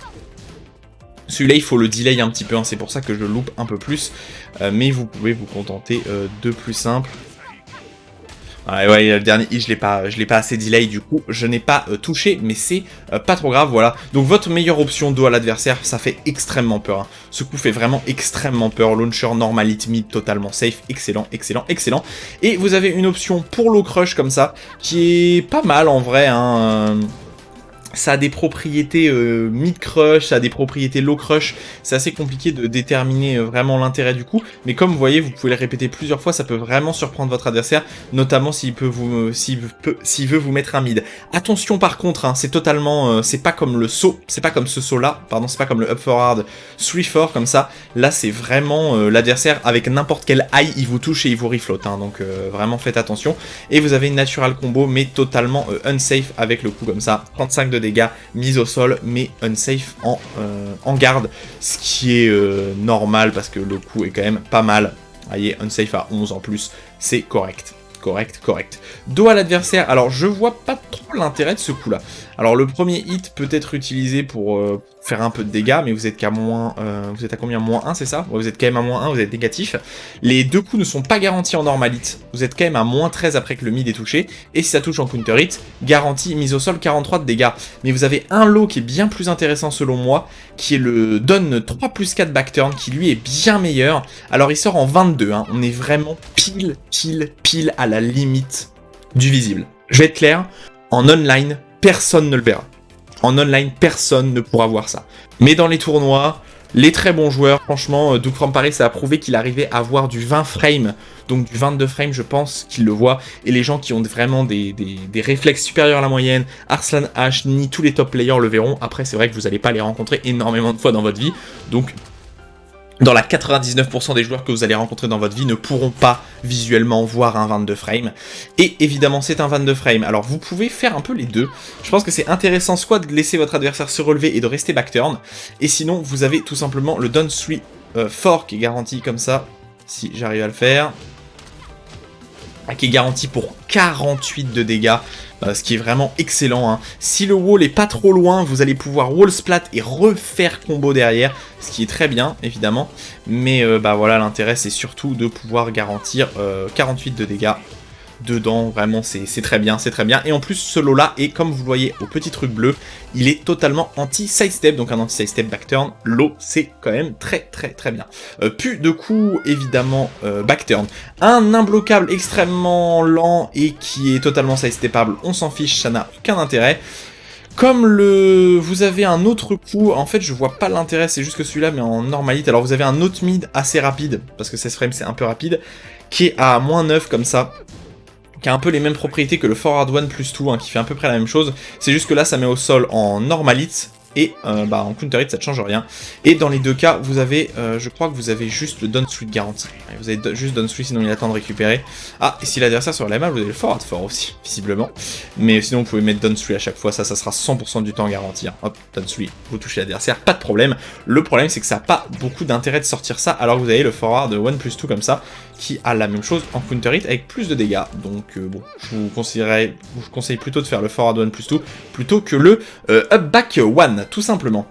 Celui-là il faut le delay un petit peu, hein, c'est pour ça que je le loupe un peu plus. Mais vous pouvez vous contenter de plus simple. Ouais, le dernier je l'ai pas assez delay, du coup, je n'ai pas touché, mais c'est pas trop grave, voilà. Donc votre meilleure option dos à l'adversaire, ça fait extrêmement peur. Hein. Ce coup fait vraiment extrêmement peur. Launcher normal hit mid, totalement safe, excellent, excellent, excellent. Et vous avez une option pour low crush comme ça, qui est pas mal en vrai, hein. Ça a des propriétés mid-crush, ça a des propriétés low-crush, c'est assez compliqué de déterminer vraiment l'intérêt du coup, mais comme vous voyez, vous pouvez le répéter plusieurs fois, ça peut vraiment surprendre votre adversaire, notamment s'il veut vous mettre un mid. Attention par contre, hein, c'est totalement, c'est pas comme le saut, c'est pas comme ce saut-là, pardon, c'est pas comme le up forward 3-4 comme ça, là c'est vraiment l'adversaire avec n'importe quel high, il vous touche et il vous refloat, hein, donc vraiment faites attention, et vous avez une natural combo, mais totalement unsafe avec le coup comme ça, 35 de dégâts, mise au sol, mais unsafe en garde, ce qui est normal parce que le coup est quand même pas mal. Voyez, unsafe à 11 en plus, c'est correct. Correct. Dos à l'adversaire, alors je vois pas trop l'intérêt de ce coup là. Alors le premier hit peut être utilisé pour faire un peu de dégâts, mais vous êtes qu'à moins... vous êtes à combien? Moins 1, c'est ça? Ouais, vous êtes quand même à moins 1, vous êtes négatif. Les deux coups ne sont pas garantis en normal hit. Vous êtes quand même à moins 13 après que le mid est touché. Et si ça touche en counter hit, garantie mise au sol 43 de dégâts. Mais vous avez un lot qui est bien plus intéressant selon moi, qui est le Don 3 plus 4 backturn, qui lui est bien meilleur. Alors il sort en 22, hein. On est vraiment pile à la limite du visible. Je vais être clair, en online, personne ne le verra. En online, personne ne pourra voir ça. Mais dans les tournois, les très bons joueurs, franchement, Doug from Paris a prouvé qu'il arrivait à avoir du 20 frames, donc du 22 frames, je pense qu'il le voit. Et les gens qui ont vraiment des réflexes supérieurs à la moyenne, Arslan H, ni tous les top players le verront. Après, c'est vrai que vous n'allez pas les rencontrer énormément de fois dans votre vie, donc... Dans la 99% des joueurs que vous allez rencontrer dans votre vie ne pourront pas visuellement voir un 22 frames. Et évidemment, c'est un 22 frames. Alors, vous pouvez faire un peu les deux. Je pense que c'est intéressant soit de laisser votre adversaire se relever et de rester backturn. Et sinon, vous avez tout simplement le down 3-4 qui est garanti comme ça. Si j'arrive à le faire. Qui est garanti pour 48 de dégâts. Ce qui est vraiment excellent. Hein. Si le wall est pas trop loin, vous allez pouvoir wall splat et refaire combo derrière, ce qui est très bien, évidemment. Mais bah voilà, l'intérêt, c'est surtout de pouvoir garantir 48 de dégâts dedans. Vraiment, c'est très bien, c'est très bien. Et en plus, ce lot-là, et comme vous le voyez au petit truc bleu, il est totalement anti-sidestep, donc un anti-sidestep backturn. L'eau, c'est quand même très bien. Plus de coups, évidemment, backturn. Un imbloquable extrêmement lent et qui est totalement sidestepable, on s'en fiche, ça n'a aucun intérêt. Comme vous avez un autre coup, en fait je vois pas l'intérêt, c'est juste que celui-là mais en normalite. Alors vous avez un autre mid assez rapide, parce que 16 frames c'est un peu rapide, qui est à moins 9 comme ça, qui a un peu les mêmes propriétés que le forward 1 plus 2, hein, qui fait à peu près la même chose. C'est juste que là ça met au sol en normalite, et bah, en counter hit ça ne change rien. Et dans les deux cas, vous avez, je crois que vous avez juste le down 3 de garantie. Vous avez juste down 3, sinon il attend de récupérer. Ah, et si l'adversaire se relève mal, vous avez le forward 4 aussi, visiblement. Mais sinon vous pouvez mettre down 3 à chaque fois, ça sera 100% du temps garanti. Hein. Hop, down 3, vous touchez l'adversaire, pas de problème. Le problème c'est que ça n'a pas beaucoup d'intérêt de sortir ça, alors que vous avez le forward 1 plus 2 comme ça, qui a la même chose en counter hit avec plus de dégâts. Donc bon, je vous conseille plutôt de faire le forward 1 plus 2 plutôt que le up back 1, tout simplement.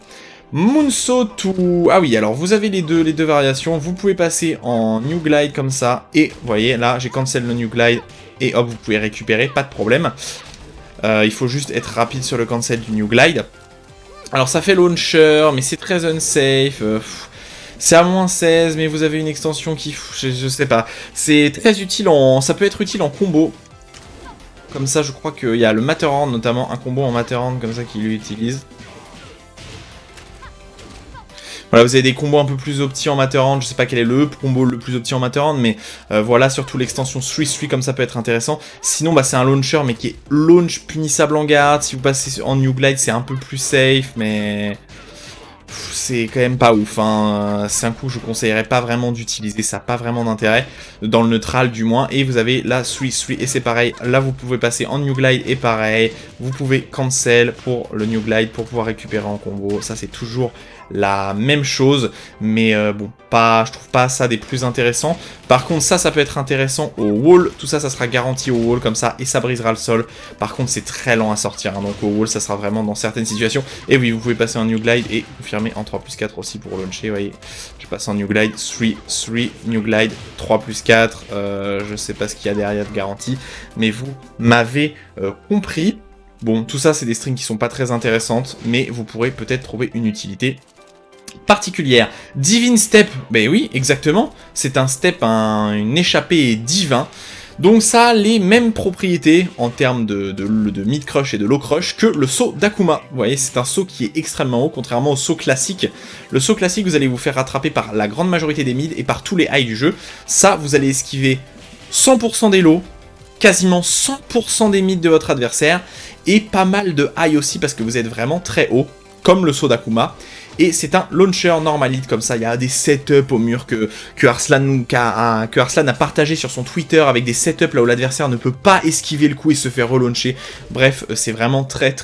Moonsault ou... Ah oui, alors vous avez les deux variations. Vous pouvez passer en New Glide comme ça. Et vous voyez, là, j'ai cancel le New Glide. Et hop, vous pouvez récupérer, pas de problème. Il faut juste être rapide sur le cancel du New Glide. Alors ça fait launcher, mais c'est très unsafe. C'est à moins 16, mais vous avez une extension qui... Je sais pas. C'est très utile en... Ça peut être utile en combo. Comme ça, je crois qu'il y a le Matterhorn, notamment un combo en Matterhorn comme ça qui l'utilise. Voilà, vous avez des combos un peu plus opti en Matterhorn, je sais pas quel est le combo le plus opti en Matterhorn, mais voilà, surtout l'extension 3-3 comme ça peut être intéressant. Sinon, bah c'est un launcher, mais qui est launch punissable en garde. Si vous passez en New Glide, c'est un peu plus safe, mais... c'est quand même pas ouf, hein. C'est un coup que je conseillerais pas vraiment d'utiliser, ça n'a pas vraiment d'intérêt, dans le neutral du moins, et vous avez là 3-3, et c'est pareil, là vous pouvez passer en New Glide, et pareil, vous pouvez cancel pour le New Glide, pour pouvoir récupérer en combo, ça c'est toujours la même chose, mais bon, je trouve pas ça des plus intéressants. Par contre, ça peut être intéressant au wall, tout ça sera garanti au wall comme ça, et ça brisera le sol. Par contre, c'est très lent à sortir, hein, donc au wall, ça sera vraiment dans certaines situations. Et oui, vous pouvez passer en New Glide et confirmer confirmer en 3+4 aussi pour launcher, vous voyez. Je passe en New Glide, 3, New Glide, 3+4, je sais pas ce qu'il y a derrière de garantie, mais vous m'avez compris. Bon, tout ça, c'est des strings qui sont pas très intéressantes, mais vous pourrez peut-être trouver une utilité particulière. Divine Step, ben oui, exactement, c'est un step, une échappée divin. Donc ça a les mêmes propriétés en termes de mid crush et de low crush que le saut d'Akuma. Vous voyez, c'est un saut qui est extrêmement haut, contrairement au saut classique. Le saut classique, vous allez vous faire rattraper par la grande majorité des mids et par tous les highs du jeu. Ça, vous allez esquiver 100% des lows, quasiment 100% des mids de votre adversaire, et pas mal de high aussi parce que vous êtes vraiment très haut, comme le saut d'Akuma. Et c'est un launcher normalite comme ça, il y a des setups au mur que Arslan a partagé sur son Twitter avec des setups là où l'adversaire ne peut pas esquiver le coup et se faire relauncher. Bref, c'est vraiment très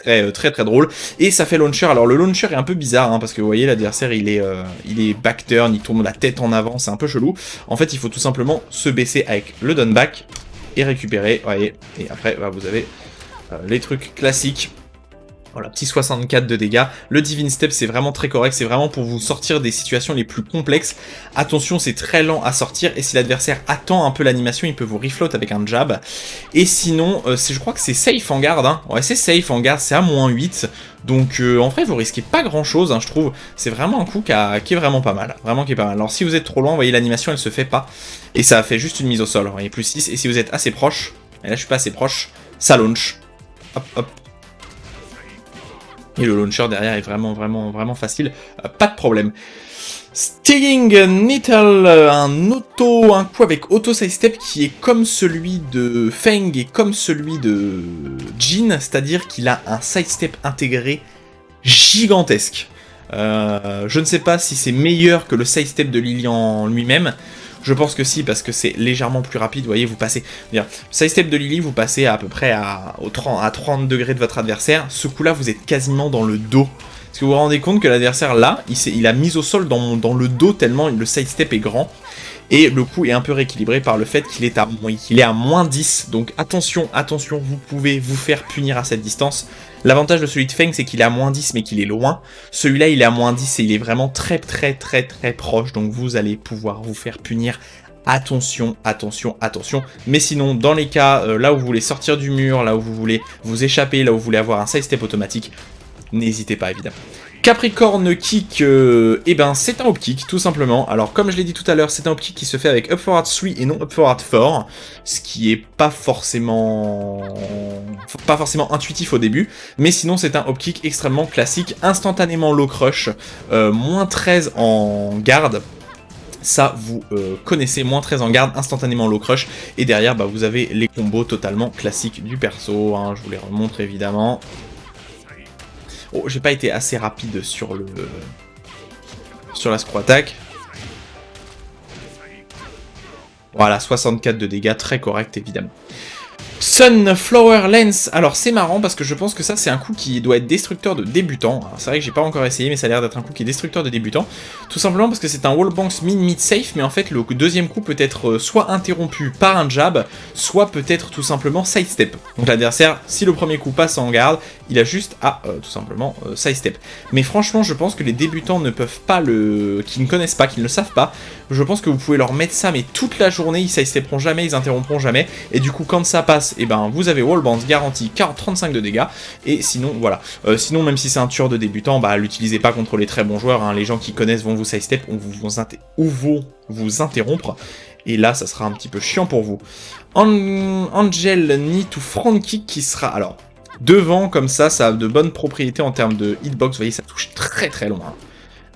drôle. Et ça fait launcher, alors le launcher est un peu bizarre hein, parce que vous voyez l'adversaire il est back turn, il tourne la tête en avant, c'est un peu chelou. En fait il faut tout simplement se baisser avec le down back et récupérer, vous voyez. Et après bah, vous avez les trucs classiques. Voilà, petit 64 de dégâts. Le Divine Step, c'est vraiment très correct. C'est vraiment pour vous sortir des situations les plus complexes. Attention, c'est très lent à sortir. Et si l'adversaire attend un peu l'animation, il peut vous refloat avec un jab. Et sinon, je crois que c'est safe en garde. Hein. Ouais, c'est safe en garde. C'est à -8. Donc, en vrai, vous risquez pas grand-chose, hein, je trouve. C'est vraiment un coup qui est vraiment pas mal. Vraiment qui est pas mal. Alors, si vous êtes trop loin, vous voyez, l'animation, elle se fait pas. Et ça fait juste une mise au sol. Vous voyez, +6. Et si vous êtes assez proche, et là, je suis pas assez proche, ça launch. Hop, hop. Et le launcher derrière est vraiment facile, pas de problème. Stinging Nettle, un coup avec auto sidestep qui est comme celui de Feng et comme celui de Jin, c'est-à-dire qu'il a un sidestep intégré gigantesque. Je ne sais pas si c'est meilleur que le sidestep de Lilian lui-même. Je pense que si, parce que c'est légèrement plus rapide. Vous voyez, vous passez... Sidestep de Lily, vous passez à peu près à 30 degrés de votre adversaire. Ce coup-là, vous êtes quasiment dans le dos. Est-ce que vous vous rendez compte que l'adversaire, là, il a mis au sol dans le dos tellement le sidestep est grand. Et le coup est un peu rééquilibré par le fait qu'il est à -10. Donc attention, vous pouvez vous faire punir à cette distance. L'avantage de celui de Feng, c'est qu'il est à -10 mais qu'il est loin. Celui-là, il est à -10 et il est vraiment très proche. Donc vous allez pouvoir vous faire punir. Attention. Mais sinon, dans les cas là où vous voulez sortir du mur, là où vous voulez vous échapper, là où vous voulez avoir un sidestep automatique, n'hésitez pas évidemment. Capricorn Kick, eh ben c'est un up kick tout simplement. Alors comme je l'ai dit tout à l'heure, c'est un up kick qui se fait avec up forward 3 et non up forward 4, ce qui est pas forcément intuitif au début, mais sinon c'est un up kick extrêmement classique, instantanément low crush, -13 en garde. Ça, vous connaissez, -13 en garde, instantanément low crush, et derrière bah, vous avez les combos totalement classiques du perso, hein, je vous les remontre évidemment. Oh, j'ai pas été assez rapide sur la screw attack. Voilà, 64 de dégâts, très correct évidemment. Sunflower Lens, alors c'est marrant parce que je pense que ça c'est un coup qui doit être destructeur de débutant. C'est vrai que j'ai pas encore essayé mais ça a l'air d'être un coup qui est destructeur de débutant. Tout simplement parce que c'est un wallbounce mid safe, mais en fait le deuxième coup peut être soit interrompu par un jab, soit peut-être tout simplement sidestep. Donc l'adversaire, si le premier coup passe en garde, il a juste à tout simplement sidestep. Mais franchement je pense que les débutants ne peuvent pas qui ne connaissent pas, qui ne le savent pas, je pense que vous pouvez leur mettre ça mais toute la journée, ils sidesteperont jamais, ils interrompront jamais, et du coup quand ça passe, et ben vous avez wall bounce garantie 35 de dégâts, et sinon voilà. Sinon même si c'est un tueur de débutant, bah l'utilisez pas contre les très bons joueurs, hein. Les gens qui connaissent vont vous sidestep ou vont vous interrompre, et là ça sera un petit peu chiant pour vous. Angel Knee to front kick qui sera, alors, devant comme ça a de bonnes propriétés en termes de hitbox, vous voyez ça touche très loin.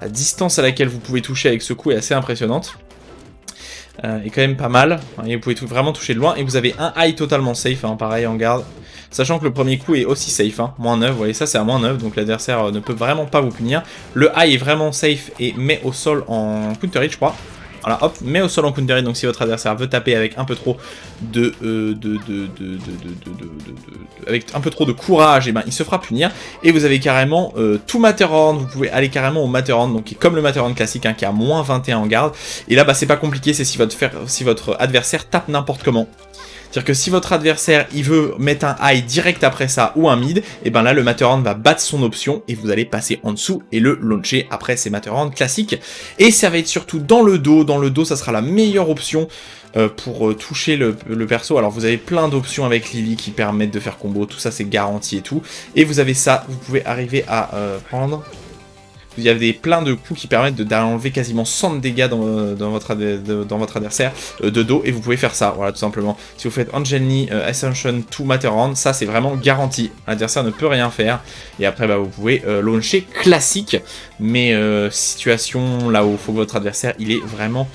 La distance à laquelle vous pouvez toucher avec ce coup est assez impressionnante. Est quand même pas mal, et vous pouvez vraiment toucher de loin, et vous avez un high totalement safe, hein, pareil en garde, sachant que le premier coup est aussi safe, hein, -9, vous voyez ça c'est à -9, donc l'adversaire ne peut vraiment pas vous punir. Le high est vraiment safe et met au sol en counter hit je crois. Voilà, hop, met au sol en counter hit, donc si votre adversaire veut taper avec un peu trop avec un peu trop de courage, et ben il se fera punir. Et vous avez carrément tout Matterhorn, vous pouvez aller carrément au Matterhorn, donc qui est comme le Matterhorn classique, hein, qui est à -21 en garde. Et là bah c'est pas compliqué, c'est si votre adversaire tape n'importe comment. C'est-à-dire que si votre adversaire il veut mettre un high direct après ça ou un mid, et ben là le Matterhorn va battre son option et vous allez passer en dessous et le launcher après ces Matterhorn classiques. Et ça va être surtout dans le dos ça sera la meilleure option pour toucher le perso. Alors vous avez plein d'options avec Lily qui permettent de faire combo, tout ça c'est garanti et tout. Et vous avez ça, vous pouvez arriver à prendre... Il y a plein de coups qui permettent d'enlever quasiment 100 de dégâts dans votre adversaire de dos, et vous pouvez faire ça, voilà, tout simplement. Si vous faites Angelni, Ascension to Matterhorn, ça c'est vraiment garanti. L'adversaire ne peut rien faire, et après bah, vous pouvez launcher classique, mais situation là où il faut que votre adversaire il est vraiment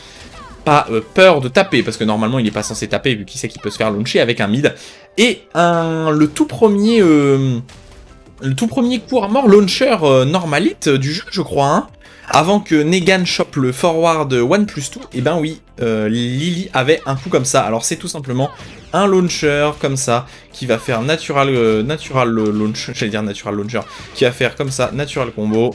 pas peur de taper, parce que normalement il est pas censé taper vu qu'il sait qu'il peut se faire launcher avec un mid. Et le tout premier coup armor launcher normalite du jeu, je crois, hein. Avant que Negan chope le forward 1+2, et ben oui, Lily avait un coup comme ça. Alors c'est tout simplement un launcher comme ça, qui va faire natural launcher, j'allais dire natural launcher, qui va faire comme ça, natural combo.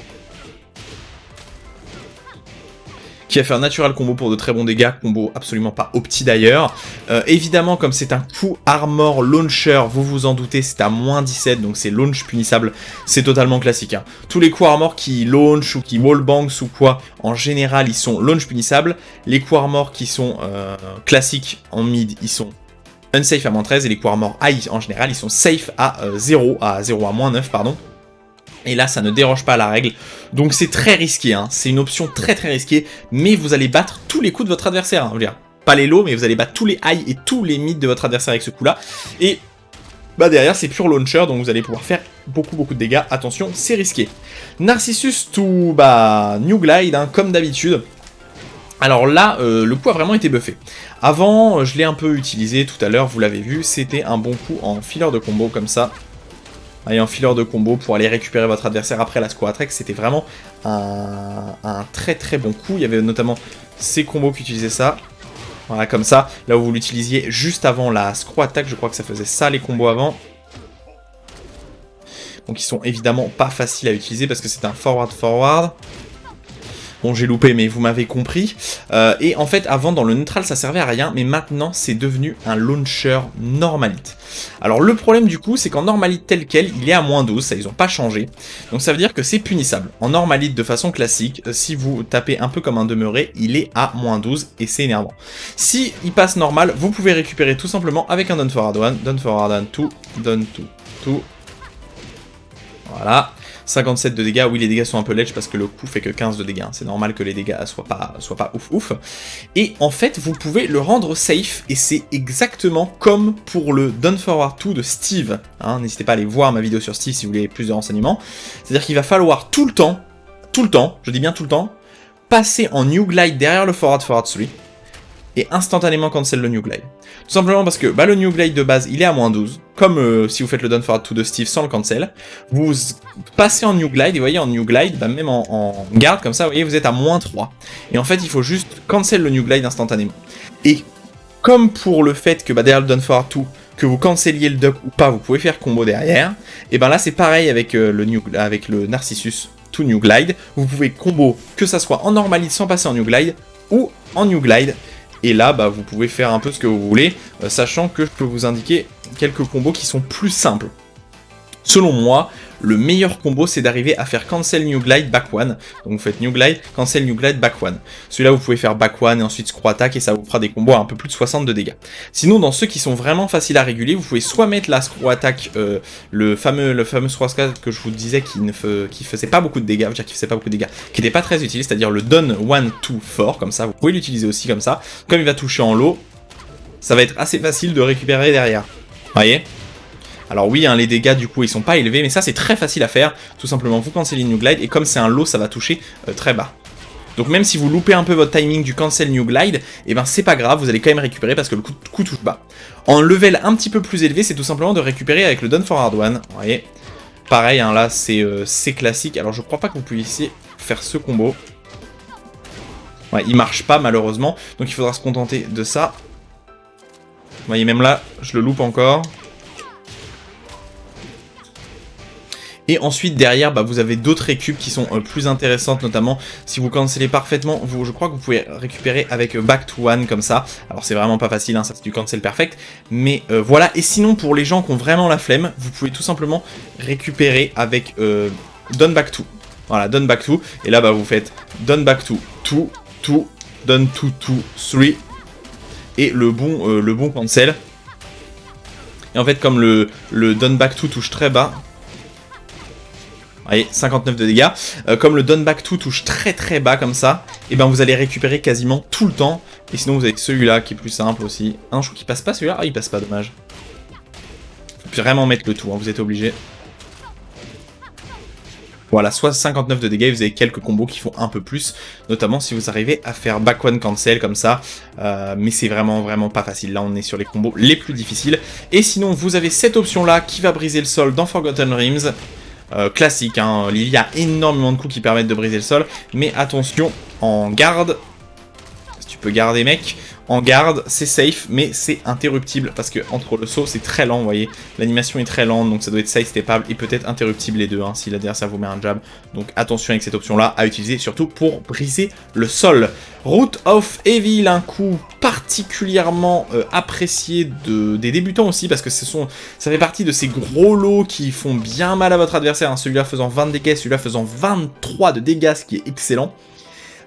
Qui va faire natural combo pour de très bons dégâts, combo absolument pas opti d'ailleurs. Évidemment, comme c'est un coup armor launcher, vous vous en doutez, c'est à moins 17, donc c'est launch punissable, c'est totalement classique. Hein. Tous les coups armor qui launch ou qui wallbangs ou quoi, en général, ils sont launch punissables. Les coups armor qui sont classiques en mid, ils sont unsafe à moins 13, et les coups armor high, en général, ils sont safe à 0, à moins 9, pardon. Et là, ça ne déroge pas à la règle. Donc c'est très risqué, hein. C'est une option très risquée, mais vous allez battre tous les coups de votre adversaire. Hein. Je veux dire, pas les lows, mais vous allez battre tous les high et tous les mid de votre adversaire avec ce coup-là. Et bah derrière, c'est pure launcher, donc vous allez pouvoir faire beaucoup de dégâts. Attention, c'est risqué. Narcissus to New Glide, hein, comme d'habitude. Alors là, le coup a vraiment été buffé. Avant, je l'ai un peu utilisé tout à l'heure, vous l'avez vu, c'était un bon coup en filler de combo comme ça. Et en fileur de combo pour aller récupérer votre adversaire après la Square Attack, c'était vraiment un très bon coup. Il y avait notamment ces combos qui utilisaient ça. Voilà, comme ça. Là où vous l'utilisiez juste avant la Square Attack, je crois que ça faisait ça les combos avant. Donc ils sont évidemment pas faciles à utiliser parce que c'est un forward. Bon, j'ai loupé, mais vous m'avez compris. Et en fait, avant, dans le neutral, ça servait à rien, mais maintenant, c'est devenu un launcher normalite. Alors, le problème, du coup, c'est qu'en normalite tel quel, il est à moins 12, ça, ils ont pas changé. Donc, ça veut dire que c'est punissable. En normalite, de façon classique, si vous tapez un peu comme un demeuré, il est à moins 12, et c'est énervant. Si il passe normal, vous pouvez récupérer tout simplement avec un Down Forward 1, Down Forward 1, 2, Down 2, 2. Voilà. 57 de dégâts, oui les dégâts sont un peu ledge parce que le coup fait que 15 de dégâts, c'est normal que les dégâts soient pas ouf. Et en fait vous pouvez le rendre safe, et c'est exactement comme pour le Down Forward 2 de Steve, hein, n'hésitez pas à aller voir ma vidéo sur Steve si vous voulez plus de renseignements, c'est-à-dire qu'il va falloir tout le temps, je dis bien tout le temps, passer en New Glide derrière le Forward 3, et instantanément cancel le New Glide. Tout simplement parce que le New Glide de base, il est à moins 12, comme si vous faites le Down Forward 2 de Steve sans le cancel. Vous passez en New Glide, et vous voyez, en New Glide, même en garde, comme ça, vous voyez, vous êtes à moins 3. Et en fait, il faut juste cancel le New Glide instantanément. Et comme pour le fait que derrière le Down Forward 2, que vous canceliez le duck ou pas, vous pouvez faire combo derrière, et là, c'est pareil avec le Narcissus to New Glide. Vous pouvez combo, que ça soit en normalite sans passer en New Glide, ou en New Glide. Et là, vous pouvez faire un peu ce que vous voulez, sachant que je peux vous indiquer quelques combos qui sont plus simples. Selon moi, le meilleur combo, c'est d'arriver à faire Cancel New Glide Back 1. Donc vous faites New Glide, Cancel New Glide Back 1. Celui-là, vous pouvez faire Back 1 et ensuite Screw Attack, et ça vous fera des combos à un peu plus de 60 de dégâts. Sinon, dans ceux qui sont vraiment faciles à réguler, vous pouvez soit mettre la Screw Attack, le fameux Screw Attack que je vous disais qui faisait pas beaucoup de dégâts, je veux dire qui faisait pas beaucoup de dégâts, qui n'était pas très utile, c'est-à-dire le Down 1, 2, 4, comme ça, vous pouvez l'utiliser aussi comme ça. Comme il va toucher en low, ça va être assez facile de récupérer derrière. Vous voyez ? Alors oui, hein, les dégâts du coup ils sont pas élevés, mais ça c'est très facile à faire. Tout simplement vous cancel New Glide, et comme c'est un low, ça va toucher très bas. Donc même si vous loupez un peu votre timing du cancel New Glide, c'est pas grave, vous allez quand même récupérer parce que le coup touche bas. En level un petit peu plus élevé, c'est tout simplement de récupérer avec le Down Forward 1. Vous voyez, pareil, hein, là c'est classique. Alors je crois pas que vous puissiez faire ce combo. Ouais, il marche pas malheureusement, donc il faudra se contenter de ça. Vous voyez, même là, je le loupe encore. Et ensuite derrière vous avez d'autres récup qui sont plus intéressantes, notamment si vous cancellez parfaitement, je crois que vous pouvez récupérer avec back to one comme ça. Alors c'est vraiment pas facile, hein, ça c'est du cancel perfect, mais voilà. Et sinon pour les gens qui ont vraiment la flemme, vous pouvez tout simplement récupérer avec done back to. Voilà, done back to, et là vous faites done back to, done to, 3, et le bon cancel. Et en fait comme le done back to touche très bas, allez, 59 de dégâts. Comme le done back to touche très bas comme ça, et vous allez récupérer quasiment tout le temps. Et sinon vous avez celui-là qui est plus simple aussi. Ah non, je crois qu'il passe pas celui-là. Ah, il passe pas, dommage. Faut vraiment mettre le tout, hein, vous êtes obligé. Voilà, soit 59 de dégâts, vous avez quelques combos qui font un peu plus, notamment si vous arrivez à faire back one cancel comme ça, mais c'est vraiment pas facile, là on est sur les combos les plus difficiles. Et sinon vous avez cette option là qui va briser le sol dans Forgotten Realms. Classique, hein. Il y a énormément de coups qui permettent de briser le sol, mais attention, en garde, si tu peux garder mec, en garde c'est safe, mais c'est interruptible, parce que entre le saut c'est très lent, vous voyez, l'animation est très lente, donc ça doit être side-steppable et peut-être interruptible les deux, hein, si l'adversaire vous met un jab, donc attention avec cette option là à utiliser, surtout pour briser le sol. Root of Evil, un coup particulièrement apprécié des débutants aussi, parce que ça fait partie de ces gros lots qui font bien mal à votre adversaire, hein, celui-là faisant 20 de dégâts, celui-là faisant 23 de dégâts, ce qui est excellent.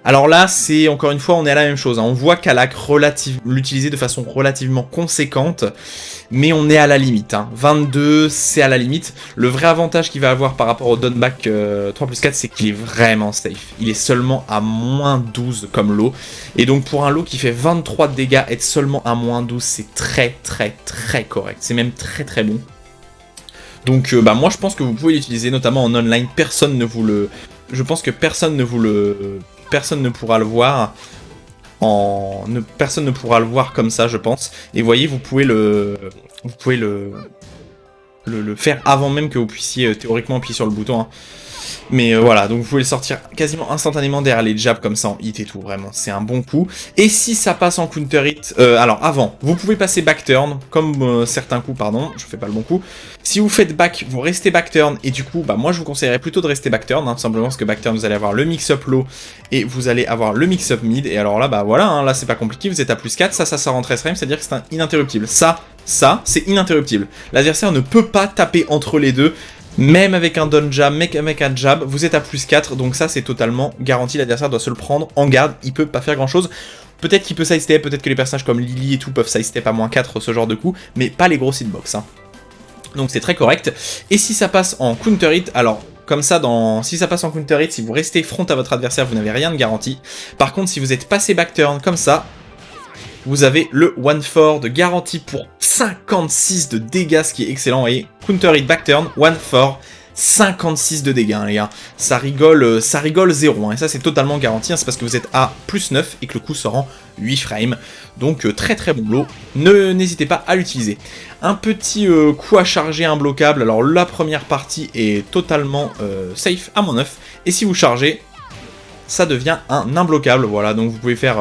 Alors là, c'est encore une fois, on est à la même chose, hein. On voit Kalak l'utiliser de façon relativement conséquente, mais on est à la limite, hein. 22, c'est à la limite. Le vrai avantage qu'il va avoir par rapport au Doneback 3+4, c'est qu'il est vraiment safe. Il est seulement à moins 12 comme lot, et donc pour un lot qui fait 23 de dégâts, être seulement à moins 12, c'est très correct. C'est même très bon. Donc moi je pense que vous pouvez l'utiliser, notamment en online, personne ne pourra le voir personne ne pourra le voir comme ça, je pense. Et vous voyez, vous pouvez le faire avant même que vous puissiez théoriquement appuyer sur le bouton, hein. Mais voilà, donc vous pouvez le sortir quasiment instantanément derrière les jabs comme ça en hit et tout, vraiment, c'est un bon coup. Et si ça passe en counter hit, alors avant, vous pouvez passer back turn, comme certains coups, pardon, je fais pas le bon coup. Si vous faites back, vous restez back turn, et du coup, moi je vous conseillerais plutôt de rester back turn, hein, tout simplement parce que back turn, vous allez avoir le mix-up low, et vous allez avoir le mix-up mid, et alors là, voilà, hein, là c'est pas compliqué, vous êtes à +4, ça sort en 13 frames, c'est-à-dire que c'est ininterruptible. Ça, c'est ininterruptible. L'adversaire ne peut pas taper entre les deux. Même avec un down jab, avec un jab, vous êtes à +4, donc ça c'est totalement garanti, l'adversaire doit se le prendre en garde, il peut pas faire grand chose. Peut-être qu'il peut sidestep, peut-être que les personnages comme Lily et tout peuvent sidestep à -4, ce genre de coup, mais pas les gros hitbox, hein. Donc c'est très correct. Et si ça passe en counter hit, alors comme ça, si ça passe en counter hit, si vous restez front à votre adversaire, vous n'avez rien de garanti. Par contre, si vous êtes passé back turn comme ça, vous avez le 1-4 de garantie pour 56 de dégâts, ce qui est excellent, vous voyez, counter hit, back turn, 1-4, 56 de dégâts, hein, les gars. Ça rigole 0, hein, et ça c'est totalement garanti, hein, c'est parce que vous êtes à +9 et que le coup sort en 8 frames. Donc très bon lot, n'hésitez pas à l'utiliser. Un petit coup à charger imbloquable, alors la première partie est totalement safe à -9, et si vous chargez, ça devient un imbloquable, voilà, donc vous pouvez faire...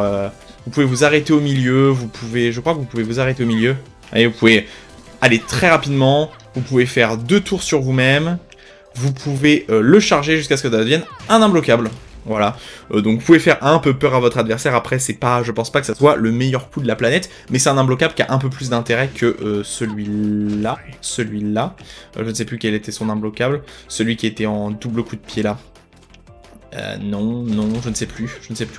vous pouvez vous arrêter au milieu, je crois que vous pouvez vous arrêter au milieu. Allez, vous pouvez aller très rapidement, vous pouvez faire 2 tours sur vous-même, vous pouvez le charger jusqu'à ce que ça devienne un imbloquable. Voilà, donc vous pouvez faire un peu peur à votre adversaire, après c'est pas, je pense pas que ça soit le meilleur coup de la planète, mais c'est un imbloquable qui a un peu plus d'intérêt que celui-là, je ne sais plus quel était son imbloquable, celui qui était en double coup de pied là. Non, je ne sais plus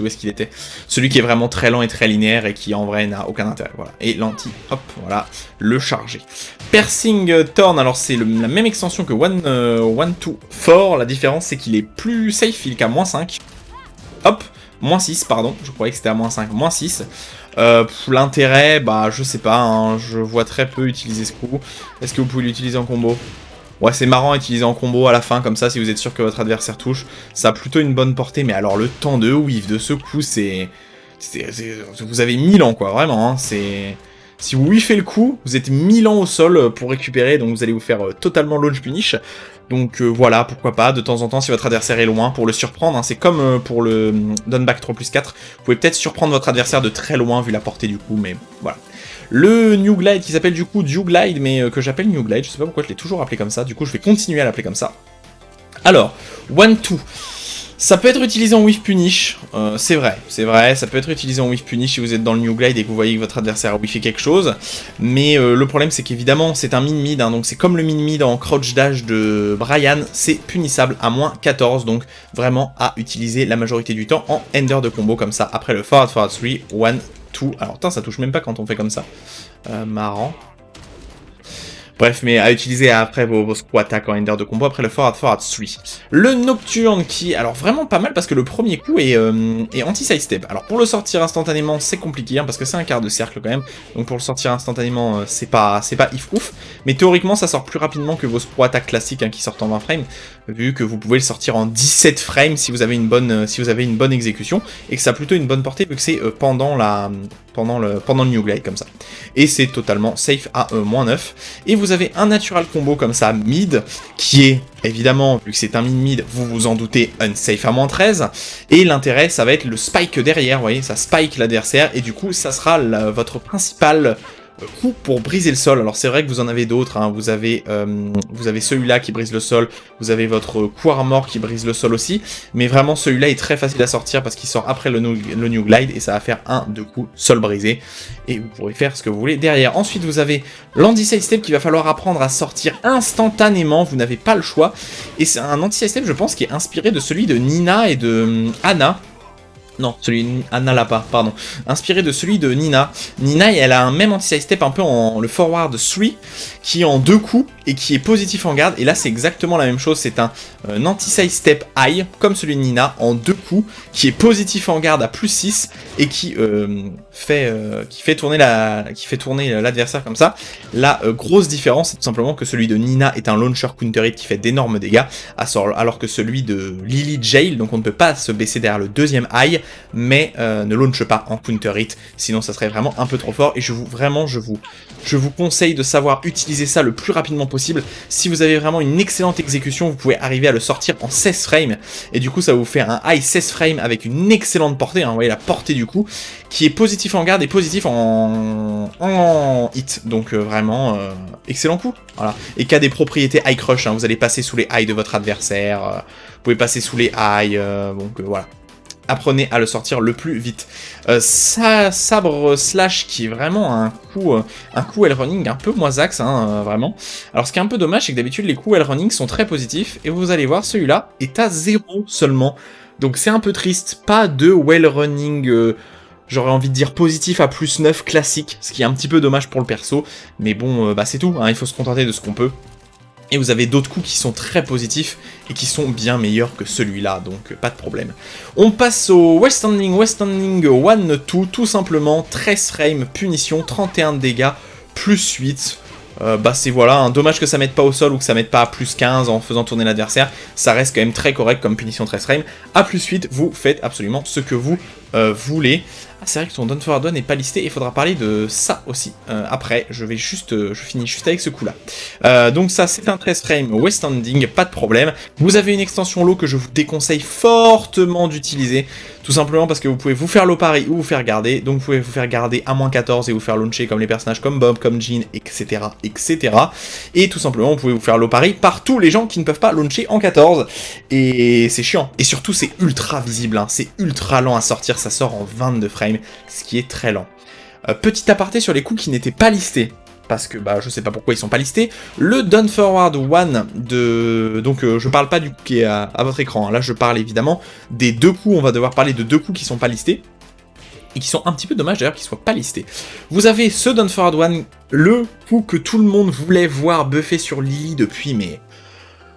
où est-ce qu'il était. Celui qui est vraiment très lent et très linéaire et qui en vrai n'a aucun intérêt, voilà. Et l'anti, hop, voilà, le chargé. Piercing Thorn, alors c'est la même extension que 1-2-4, la différence c'est qu'il est plus safe, il est qu'à -5. Hop, -6, pardon, je croyais que c'était à -5, -6. L'intérêt, je sais pas, hein, je vois très peu utiliser ce coup. Est-ce que vous pouvez l'utiliser en combo ? Ouais, c'est marrant à utiliser en combo à la fin, comme ça, si vous êtes sûr que votre adversaire touche. Ça a plutôt une bonne portée, mais alors le temps de whiff de ce coup, vous avez 1000 ans, quoi, vraiment, hein, c'est... Si vous whiffez le coup, vous êtes 1000 ans au sol pour récupérer, donc vous allez vous faire totalement launch punish. Donc voilà, pourquoi pas, de temps en temps, si votre adversaire est loin, pour le surprendre, hein, c'est comme pour le Doneback 3+4, vous pouvez peut-être surprendre votre adversaire de très loin, vu la portée du coup, mais voilà. Le New Glide qui s'appelle du coup Dew Glide, mais que j'appelle New Glide, je sais pas pourquoi je l'ai toujours appelé comme ça, du coup je vais continuer à l'appeler comme ça. Alors, 1-2. Ça peut être utilisé en whiff punish, c'est vrai, ça peut être utilisé en whiff punish si vous êtes dans le new glide et que vous voyez que votre adversaire a whiffé quelque chose, mais le problème c'est qu'évidemment c'est un min-mid, hein, donc c'est comme le min-mid en crouch dash de Brian, c'est punissable à moins 14, donc vraiment à utiliser la majorité du temps en ender de combo comme ça, après le forward 3, 1, 2, alors putain ça touche même pas quand on fait comme ça, marrant. Bref, mais à utiliser après vos squat attack en ender de combo, après le forward 3. Le Nocturne qui, alors vraiment pas mal parce que le premier coup est anti-sidestep. Alors pour le sortir instantanément, c'est compliqué hein, parce que c'est un quart de cercle quand même. Donc pour le sortir instantanément, c'est pas if ouf. Mais théoriquement, ça sort plus rapidement que vos squat attack classiques hein, qui sortent en 20 frames. Vu que vous pouvez le sortir en 17 frames si vous avez une bonne exécution. Et que ça a plutôt une bonne portée vu que c'est pendant le new glide comme ça. Et c'est totalement safe à -9. Et vous avez un natural combo comme ça, mid, qui est, évidemment, vu que c'est un mid-mid, vous vous en doutez, unsafe à -13, et l'intérêt, ça va être le spike derrière, vous voyez, ça spike l'adversaire, et du coup, ça sera votre principal coup pour briser le sol. Alors c'est vrai que vous en avez d'autres, hein. Vous avez celui-là qui brise le sol, vous avez votre coup armor qui brise le sol aussi, mais vraiment celui-là est très facile à sortir parce qu'il sort après le new glide et ça va faire 1-2 coups sol brisé et vous pourrez faire ce que vous voulez derrière. Ensuite vous avez l'anti-sidestep qu'il va falloir apprendre à sortir instantanément, vous n'avez pas le choix, et c'est un anti-sidestep je pense qui est inspiré de celui de Nina et de Anna. Non, celui de Anna l'a pas, pardon. Inspiré de celui de Nina. Nina, elle a un même anti-sidestep un peu en le forward 3, qui est en 2 coups et qui est positif en garde. Et là, c'est exactement la même chose. C'est un anti-sidestep high, comme celui de Nina, en 2 coups, qui est positif en garde à +6 et qui fait tourner l'adversaire comme ça. La grosse différence, c'est tout simplement que celui de Nina est un launcher counter hit qui fait d'énormes dégâts, alors que celui de Lily Jail, donc on ne peut pas se baisser derrière le deuxième high, mais ne launch pas en counter hit, sinon ça serait vraiment un peu trop fort, et je vous conseille de savoir utiliser ça le plus rapidement possible. Si vous avez vraiment une excellente exécution, vous pouvez arriver à le sortir en 16 frames, et du coup ça va vous faire un high 16 frames avec une excellente portée, hein, vous voyez la portée du coup, qui est positif en garde et positif en hit, donc vraiment excellent coup, voilà, et qui a des propriétés high crush, hein, vous allez passer sous les highs de votre adversaire, vous pouvez passer sous les highs, donc voilà. Apprenez à le sortir le plus vite. Sabre slash qui est vraiment un coup L-running un peu moisax, hein, vraiment. Alors ce qui est un peu dommage, c'est que d'habitude les coups L-running sont très positifs, et vous allez voir, celui-là est à 0 seulement. Donc c'est un peu triste, pas de well-running, j'aurais envie de dire positif à +9 classique, ce qui est un petit peu dommage pour le perso, mais bon, bah c'est tout, hein, il faut se contenter de ce qu'on peut. Et vous avez d'autres coups qui sont très positifs et qui sont bien meilleurs que celui-là, donc pas de problème. On passe au Westanding 1-2, tout simplement, 13 frames, punition, 31 de dégâts, +8. Bah c'est voilà, hein, dommage que ça mette pas au sol ou que ça mette pas à +15 en faisant tourner l'adversaire, ça reste quand même très correct comme punition 13 frames. À +8, vous faites absolument ce que vous voulez. Ah, c'est vrai que son Down Forward 1 n'est pas listé, il faudra parler de ça aussi. Après, je finis juste avec ce coup-là. Donc ça, c'est un 13 frame Westanding, pas de problème. Vous avez une extension low que je vous déconseille fortement d'utiliser, tout simplement parce que vous pouvez vous faire low parry ou vous faire garder, donc vous pouvez vous faire garder à -14 et vous faire launcher comme les personnages comme Bob, comme Jean, etc., etc. Et tout simplement, vous pouvez vous faire low parry par tous les gens qui ne peuvent pas launcher en 14. Et c'est chiant. Et surtout, c'est ultra visible, hein. C'est ultra lent à sortir, ça sort en 22 frames, ce qui est très lent. Petit aparté sur les coups qui n'étaient pas listés, parce que bah je sais pas pourquoi ils sont pas listés. Le Down Forward 1 de... Donc je parle pas du coup qui est à votre écran, hein. Là je parle évidemment des 2 coups, on va devoir parler de 2 coups qui sont pas listés, et qui sont un petit peu dommages d'ailleurs qu'ils soient pas listés. Vous avez ce Down Forward 1, le coup que tout le monde voulait voir buffer sur Lily depuis, mais...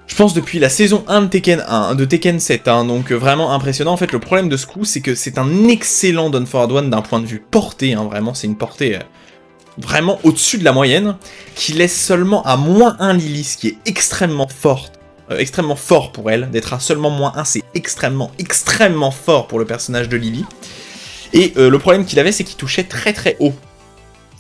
je pense depuis la saison 1 de Tekken 7, hein, donc vraiment impressionnant. En fait, le problème de ce coup, c'est que c'est un excellent Down Forward 1 d'un point de vue portée, hein, vraiment, c'est une portée vraiment au-dessus de la moyenne, qui laisse seulement à -1 Lily, ce qui est extrêmement fort pour elle. D'être à seulement -1, c'est extrêmement fort pour le personnage de Lily. Et le problème qu'il avait, c'est qu'il touchait très très haut.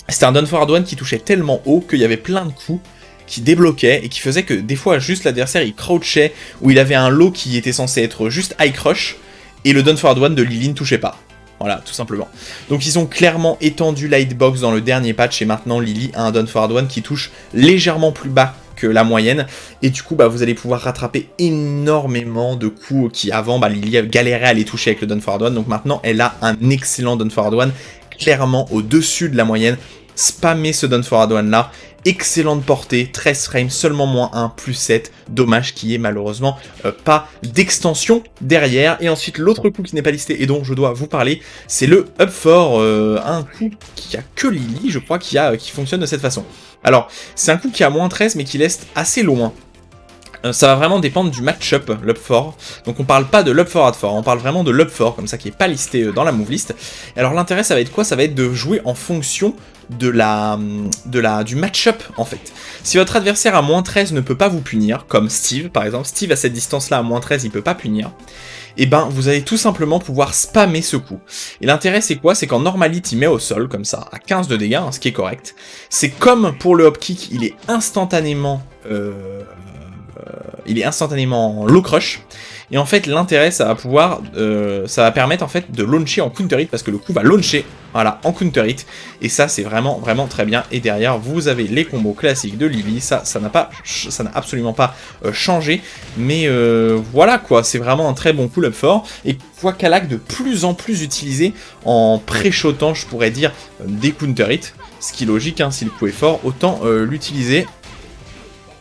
C'était un Down Forward 1 qui touchait tellement haut qu'il y avait plein de coups qui débloquait et qui faisait que des fois juste l'adversaire il crouchait ou il avait un low qui était censé être juste high crush et le Down Forward 1 de Lily ne touchait pas. Voilà, tout simplement. Donc ils ont clairement étendu la hitbox dans le dernier patch et maintenant Lily a un Down Forward 1 qui touche légèrement plus bas que la moyenne, et du coup bah, vous allez pouvoir rattraper énormément de coups qui avant bah, Lily galérait à les toucher avec le Down Forward One, donc maintenant elle a un excellent Down Forward One, clairement au-dessus de la moyenne. Spammez ce Down Forward One là, excellente portée, 13 frames, seulement moins 1, plus 7, dommage qu'il y ait malheureusement pas d'extension derrière. Et ensuite l'autre coup qui n'est pas listé et dont je dois vous parler, c'est le Up 4, un coup qui a que Lily, je crois, qui fonctionne de cette façon. Alors, c'est un coup qui a moins 13 mais qui laisse assez loin. Ça va vraiment dépendre du match-up, l'Up 4. Donc on parle pas de l'Up 4 at 4, on parle vraiment de l'Up 4, comme ça, qui est pas listé dans la move list. Et alors l'intérêt, ça va être quoi? Ça va être de jouer en fonction du match-up, en fait. Si votre adversaire à moins 13 ne peut pas vous punir, comme Steve, par exemple, Steve à cette distance-là, à moins 13, il peut pas punir, et ben vous allez tout simplement pouvoir spammer ce coup. Et l'intérêt c'est quoi? C'est qu'en normality il met au sol, comme ça, à 15 de dégâts, hein, ce qui est correct. C'est comme pour le hop kick, il est instantanément en low crush, et en fait l'intérêt ça va permettre en fait de launcher en counter hit, parce que le coup va launcher, voilà, en counter hit, et ça c'est vraiment très bien. Et derrière vous avez les combos classiques de Lily, ça n'a absolument pas changé, mais voilà quoi, c'est vraiment un très bon pull-up fort, et voit Kalak de plus en plus utilisé en pré-shotant, je pourrais dire, des counter hits, ce qui est logique, hein, si le coup est fort, autant l'utiliser.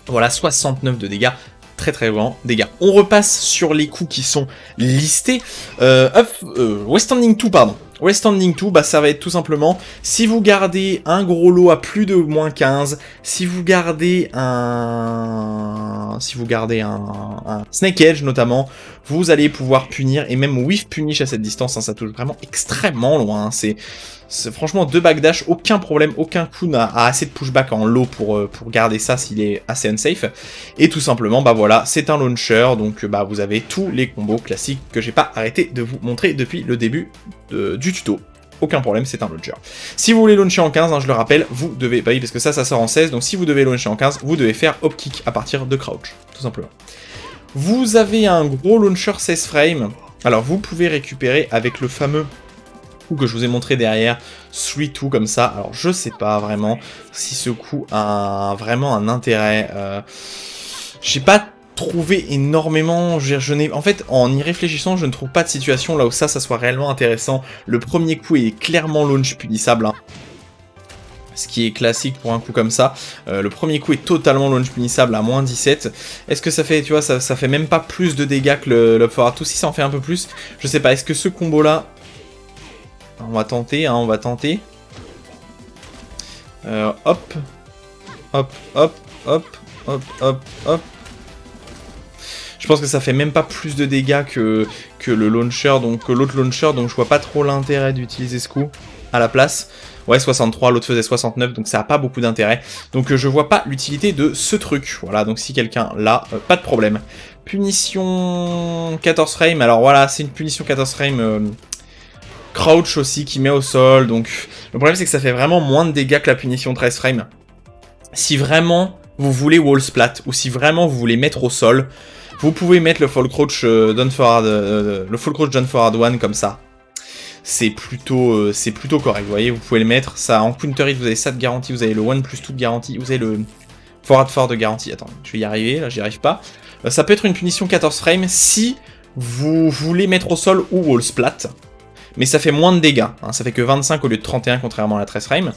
Voilà, 69 de dégâts, très grand dégâts. On repasse sur les coups qui sont listés. West Standing 2, pardon. West Standing 2, bah ça va être tout simplement, si vous gardez un gros lot à plus de moins 15, si vous gardez un Snake Edge notamment, vous allez pouvoir punir, et même Whiff Punish à cette distance, hein, ça touche vraiment extrêmement loin, hein, c'est franchement 2 backdash, aucun problème, aucun coup n'a assez de pushback en low pour garder ça s'il est assez unsafe. Et tout simplement, bah voilà, c'est un launcher, donc bah vous avez tous les combos classiques que j'ai pas arrêté de vous montrer depuis le début du tuto. Aucun problème, c'est un launcher. Si vous voulez launcher en 15, hein, je le rappelle, vous devez, bah oui, parce que ça sort en 16, donc si vous devez launcher en 15, vous devez faire hop kick à partir de crouch, tout simplement. Vous avez un gros launcher 16 frames, alors vous pouvez récupérer avec le fameux coup que je vous ai montré derrière, 3-2 comme ça. Alors je sais pas vraiment si ce coup a vraiment un intérêt. J'ai pas trouvé énormément, en fait, en y réfléchissant, je ne trouve pas de situation là où ça soit réellement intéressant. Le premier coup est clairement launch punissable, hein, ce qui est classique pour un coup comme ça. Le premier coup est totalement launch punissable à moins 17. Est-ce que ça fait, tu vois, ça fait même pas plus de dégâts que le Up Forward 2? Si ça en fait un peu plus, je sais pas. Est-ce que ce combo là, on va tenter, hein, on va tenter. Hop. Hop, hop, hop, hop, hop, hop. Je pense que ça fait même pas plus de dégâts que le launcher, donc l'autre launcher, donc je vois pas trop l'intérêt d'utiliser ce coup à la place. Ouais, 63, l'autre faisait 69, donc ça a pas beaucoup d'intérêt. Donc je vois pas l'utilité de ce truc. Voilà, donc si quelqu'un l'a, pas de problème. Punition 14 frames, alors voilà, c'est une punition 14 frames... Crouch aussi qui met au sol, donc le problème c'est que ça fait vraiment moins de dégâts que la punition 13 frames. Si vraiment vous voulez wall splat, ou si vraiment vous voulez mettre au sol, vous pouvez mettre le full crouch Down Forward One comme ça. C'est plutôt correct, vous voyez, vous pouvez le mettre, ça en counter hit vous avez ça de garantie, vous avez le 1 plus 2 de garantie, vous avez le forward 4 de garantie, attends, je vais y arriver, là j'y arrive pas. Ça peut être une punition 14 frames si vous voulez mettre au sol ou wall splat. Mais ça fait moins de dégâts, hein, ça fait que 25 au lieu de 31 contrairement à la 13 frame.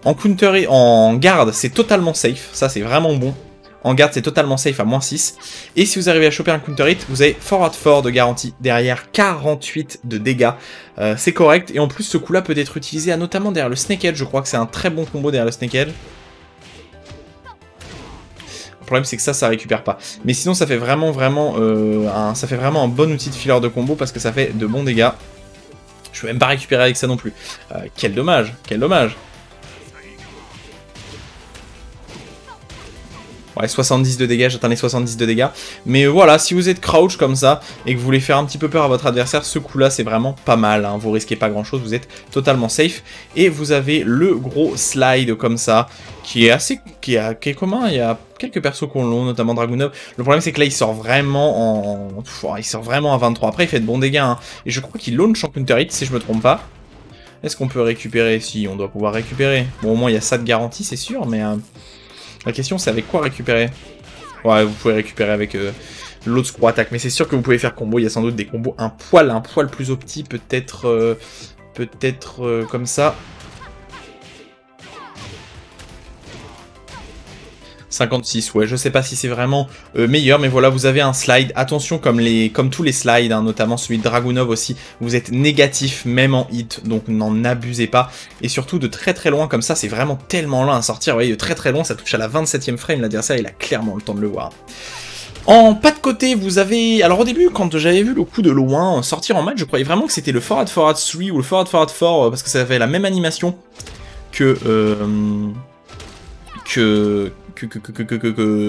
En counter, en garde, c'est totalement safe, ça c'est vraiment bon. En garde, c'est totalement safe à moins 6. Et si vous arrivez à choper un counter hit, vous avez forward 4 de garantie derrière, 48 de dégâts. C'est correct, et en plus ce coup-là peut être utilisé notamment derrière le Snake Edge, je crois que c'est un très bon combo derrière le Snake Edge. Le problème c'est que ça récupère pas. Mais sinon ça fait vraiment un bon outil de filler de combo parce que ça fait de bons dégâts. Je peux même pas récupérer avec ça non plus. Quel dommage, quel dommage. Ouais, 70 de dégâts, j'atteins les 70 de dégâts. Mais voilà, si vous êtes crouch comme ça, et que vous voulez faire un petit peu peur à votre adversaire, ce coup-là, c'est vraiment pas mal. Hein. Vous risquez pas grand-chose, vous êtes totalement safe. Et vous avez le gros slide comme ça, qui est commun. Il y a quelques persos qui l'ont, notamment Dragunov. Le problème, c'est que là, il sort vraiment à 23. Après, il fait de bons dégâts. Hein. Et je crois qu'il launch en counter hit, si je me trompe pas. Est-ce qu'on peut récupérer? Si, on doit pouvoir récupérer. Bon, au moins, il y a ça de garantie, c'est sûr, mais... La question c'est avec quoi récupérer? Ouais, vous pouvez récupérer avec l'autre scroll attack, mais c'est sûr que vous pouvez faire combo, il y a sans doute des combos un poil plus opti, peut-être comme ça. 56, ouais, je sais pas si c'est vraiment meilleur, mais voilà, vous avez un slide. Attention, comme tous les slides, hein, notamment celui de Dragunov aussi, vous êtes négatif même en hit, donc n'en abusez pas. Et surtout de très loin, comme ça, c'est vraiment tellement loin à sortir. Vous voyez, de très loin, ça touche à la 27e frame, l'adversaire, il a clairement le temps de le voir. En pas de côté, vous avez... Alors au début, quand j'avais vu le coup de loin sortir en match, je croyais vraiment que c'était le forward 3 ou le forward 4, parce que ça avait la même animation que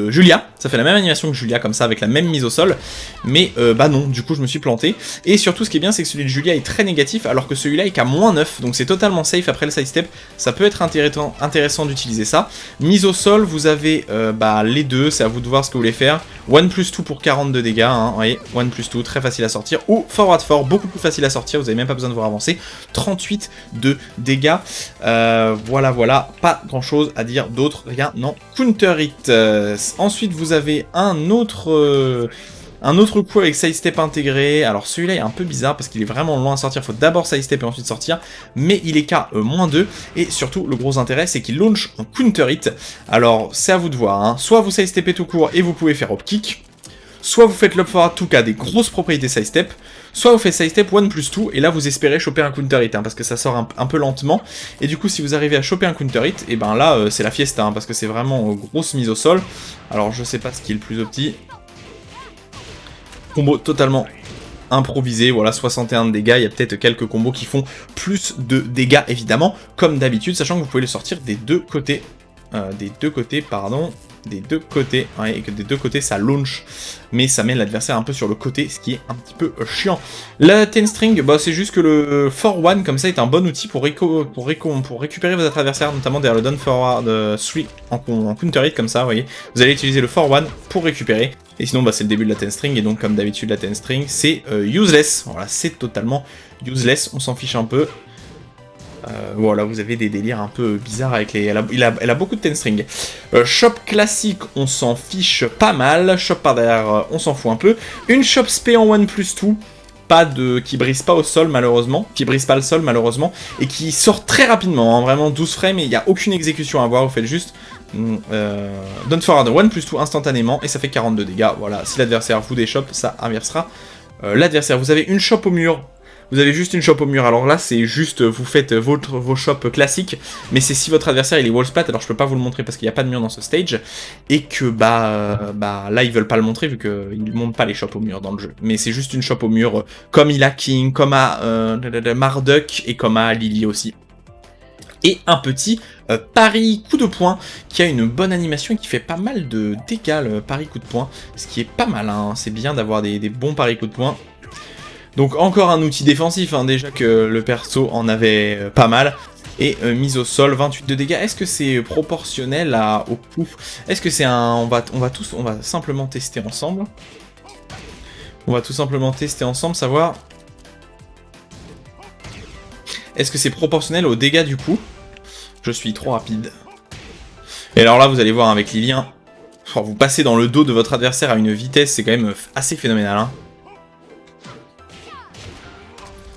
Julia, ça fait la même animation que Julia, comme ça, avec la même mise au sol, mais bah non, du coup je me suis planté, et surtout ce qui est bien c'est que celui de Julia est très négatif, alors que celui-là est qu'à -9, donc c'est totalement safe après le sidestep, ça peut être intéressant d'utiliser ça. Mise au sol, vous avez bah, les deux, c'est à vous de voir ce que vous voulez faire, 1+2 pour 42 dégâts, hein, vous voyez, 1+2, très facile à sortir, ou forward 4, beaucoup plus facile à sortir, vous n'avez même pas besoin de voir avancer, 38 de dégâts, voilà, pas grand chose à dire d'autre, rien, non, counter hit. Ensuite vous avez un autre coup avec sidestep intégré. Alors celui-là est un peu bizarre parce qu'il est vraiment loin à sortir, il faut d'abord sidestep et ensuite sortir, mais il est qu'à -2, et surtout le gros intérêt c'est qu'il launch en counter hit. Alors c'est à vous de voir, hein. Soit vous sidestepez tout court et vous pouvez faire hop kick, soit vous faites l'up forward tout cas des grosses propriétés sidestep, soit vous faites sidestep 1+2, et là vous espérez choper un counter hit, hein, parce que ça sort un peu lentement, et du coup si vous arrivez à choper un counter hit, et ben là c'est la fiesta, hein, parce que c'est vraiment grosse mise au sol. Alors je sais pas ce qui est le plus opti. Combo totalement improvisé, voilà, 61 de dégâts, il y a peut-être quelques combos qui font plus de dégâts évidemment, comme d'habitude, sachant que vous pouvez le sortir des deux côtés, ouais, et que des deux côtés ça launch, mais ça met l'adversaire un peu sur le côté, ce qui est un petit peu chiant. La 10 string, bah, c'est juste que le 4-1 comme ça est un bon outil pour récupérer votre adversaire, notamment derrière le down forward 3 en counter hit comme ça, vous voyez. Vous allez utiliser le 4-1 pour récupérer, et sinon bah, c'est le début de la 10 string, et donc comme d'habitude la 10 string c'est useless, voilà, c'est totalement useless, on s'en fiche un peu. Voilà, vous avez des délires un peu bizarres avec les... Elle a beaucoup de 10 string. Shop classique, on s'en fiche pas mal. Shop par derrière, on s'en fout un peu. Une shop spé en 1+2. Qui brise pas au sol malheureusement, qui brise pas le sol malheureusement, et qui sort très rapidement, hein, vraiment 12 frames, et il n'y a aucune exécution à voir, vous faites juste down forward 1+2 instantanément, et ça fait 42 dégâts, voilà, si l'adversaire vous déchoppe, ça inversera l'adversaire. Vous avez une shop au mur. Vous avez juste une shop au mur, alors là c'est juste, vous faites vos shops classiques, mais c'est si votre adversaire il est wall splat, alors je peux pas vous le montrer parce qu'il n'y a pas de mur dans ce stage, et que bah là ils veulent pas le montrer vu qu'ils ne montent pas les shops au mur dans le jeu, mais c'est juste une shop au mur, comme il a King, comme à Marduk, et comme à Lily aussi. Et un petit pari coup de poing qui a une bonne animation et qui fait pas mal de dégâts, le pari coup de poing, ce qui est pas mal, hein. C'est bien d'avoir des bons paris coup de poing. Donc encore un outil défensif, hein, déjà que le perso en avait pas mal. Et mise au sol, 28 de dégâts. Est-ce que c'est proportionnel au coup? Est-ce que c'est un... On va simplement tester ensemble. On va tout simplement tester ensemble, savoir... Est-ce que c'est proportionnel aux dégâts du coup? Je suis trop rapide. Et alors là, vous allez voir avec Lilien, vous passez dans le dos de votre adversaire à une vitesse, c'est quand même assez phénoménal, hein.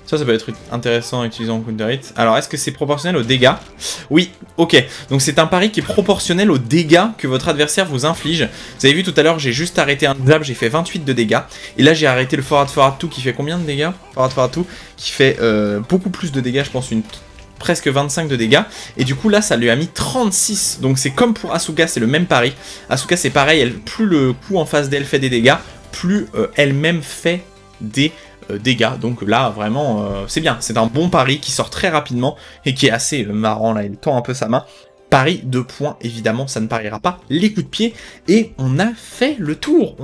Ça peut être intéressant à utiliser en counter hit. Alors, est-ce que c'est proportionnel aux dégâts? Oui, ok. Donc c'est un pari qui est proportionnel aux dégâts que votre adversaire vous inflige. Vous avez vu tout à l'heure, j'ai juste arrêté un jab, j'ai fait 28 de dégâts. Et là, j'ai arrêté le forward 2 qui fait combien de dégâts? Forward 2 qui fait beaucoup plus de dégâts, je pense presque 25 de dégâts. Et du coup, là, ça lui a mis 36. Donc c'est comme pour Asuka, c'est le même pari. Asuka, c'est pareil, plus le coup en face d'elle fait des dégâts, plus elle-même fait des dégâts, donc là vraiment c'est bien, c'est un bon pari qui sort très rapidement et qui est assez marrant, là il tend un peu sa main. Pari de points, évidemment ça ne pariera pas les coups de pied, et on a fait le tour,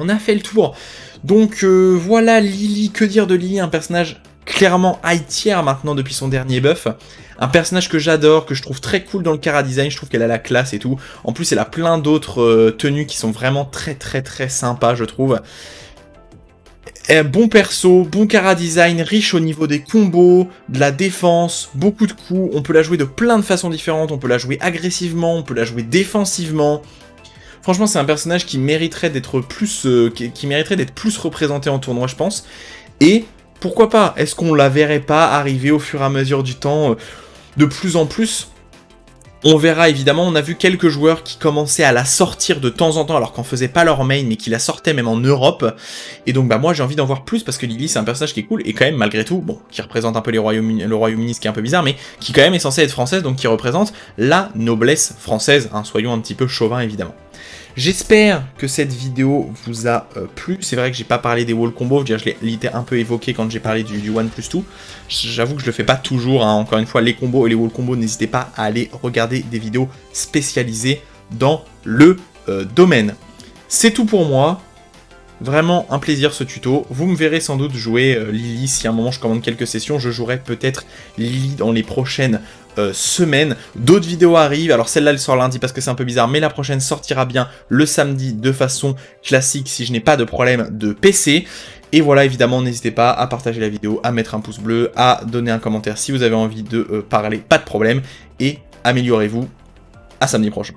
donc voilà Lily, que dire de Lily, un personnage clairement high tier maintenant depuis son dernier buff, un personnage que j'adore, que je trouve très cool dans le chara design, je trouve qu'elle a la classe et tout, en plus elle a plein d'autres tenues qui sont vraiment très sympas je trouve. Bon perso, bon chara design, riche au niveau des combos, de la défense, beaucoup de coups, on peut la jouer de plein de façons différentes, on peut la jouer agressivement, on peut la jouer défensivement, Franchement, c'est un personnage qui mériterait d'être plus, qui mériterait d'être plus représenté en tournoi, je pense. Et pourquoi pas? Est-ce qu'on la verrait pas arriver au fur et à mesure du temps de plus en plus? On verra évidemment, on a vu quelques joueurs qui commençaient à la sortir de temps en temps alors qu'on faisait pas leur main mais qui la sortaient même en Europe. Et donc bah moi j'ai envie d'en voir plus parce que Lily c'est un personnage qui est cool et quand même malgré tout, bon, qui représente un peu le Royaume-Uni, ce qui est un peu bizarre, mais qui quand même est censé être française, donc qui représente la noblesse française, hein, soyons un petit peu chauvins évidemment. J'espère que cette vidéo vous a plu. C'est vrai que j'ai pas parlé des wall combos, je l'ai un peu évoqué quand j'ai parlé du 1+2. J'avoue que je le fais pas toujours, hein. Encore une fois, les combos et les wall combos, n'hésitez pas à aller regarder des vidéos spécialisées dans le domaine. C'est tout pour moi. Vraiment un plaisir ce tuto. Vous me verrez sans doute jouer Lily. Si à un moment je commande quelques sessions, je jouerai peut-être Lily dans les prochaines semaines. D'autres vidéos arrivent. Alors celle-là elle sort lundi parce que c'est un peu bizarre, mais la prochaine sortira bien le samedi de façon classique si je n'ai pas de problème de PC. Et voilà, évidemment, n'hésitez pas à partager la vidéo, à mettre un pouce bleu, à donner un commentaire si vous avez envie de parler, pas de problème. Et améliorez-vous. À samedi prochain.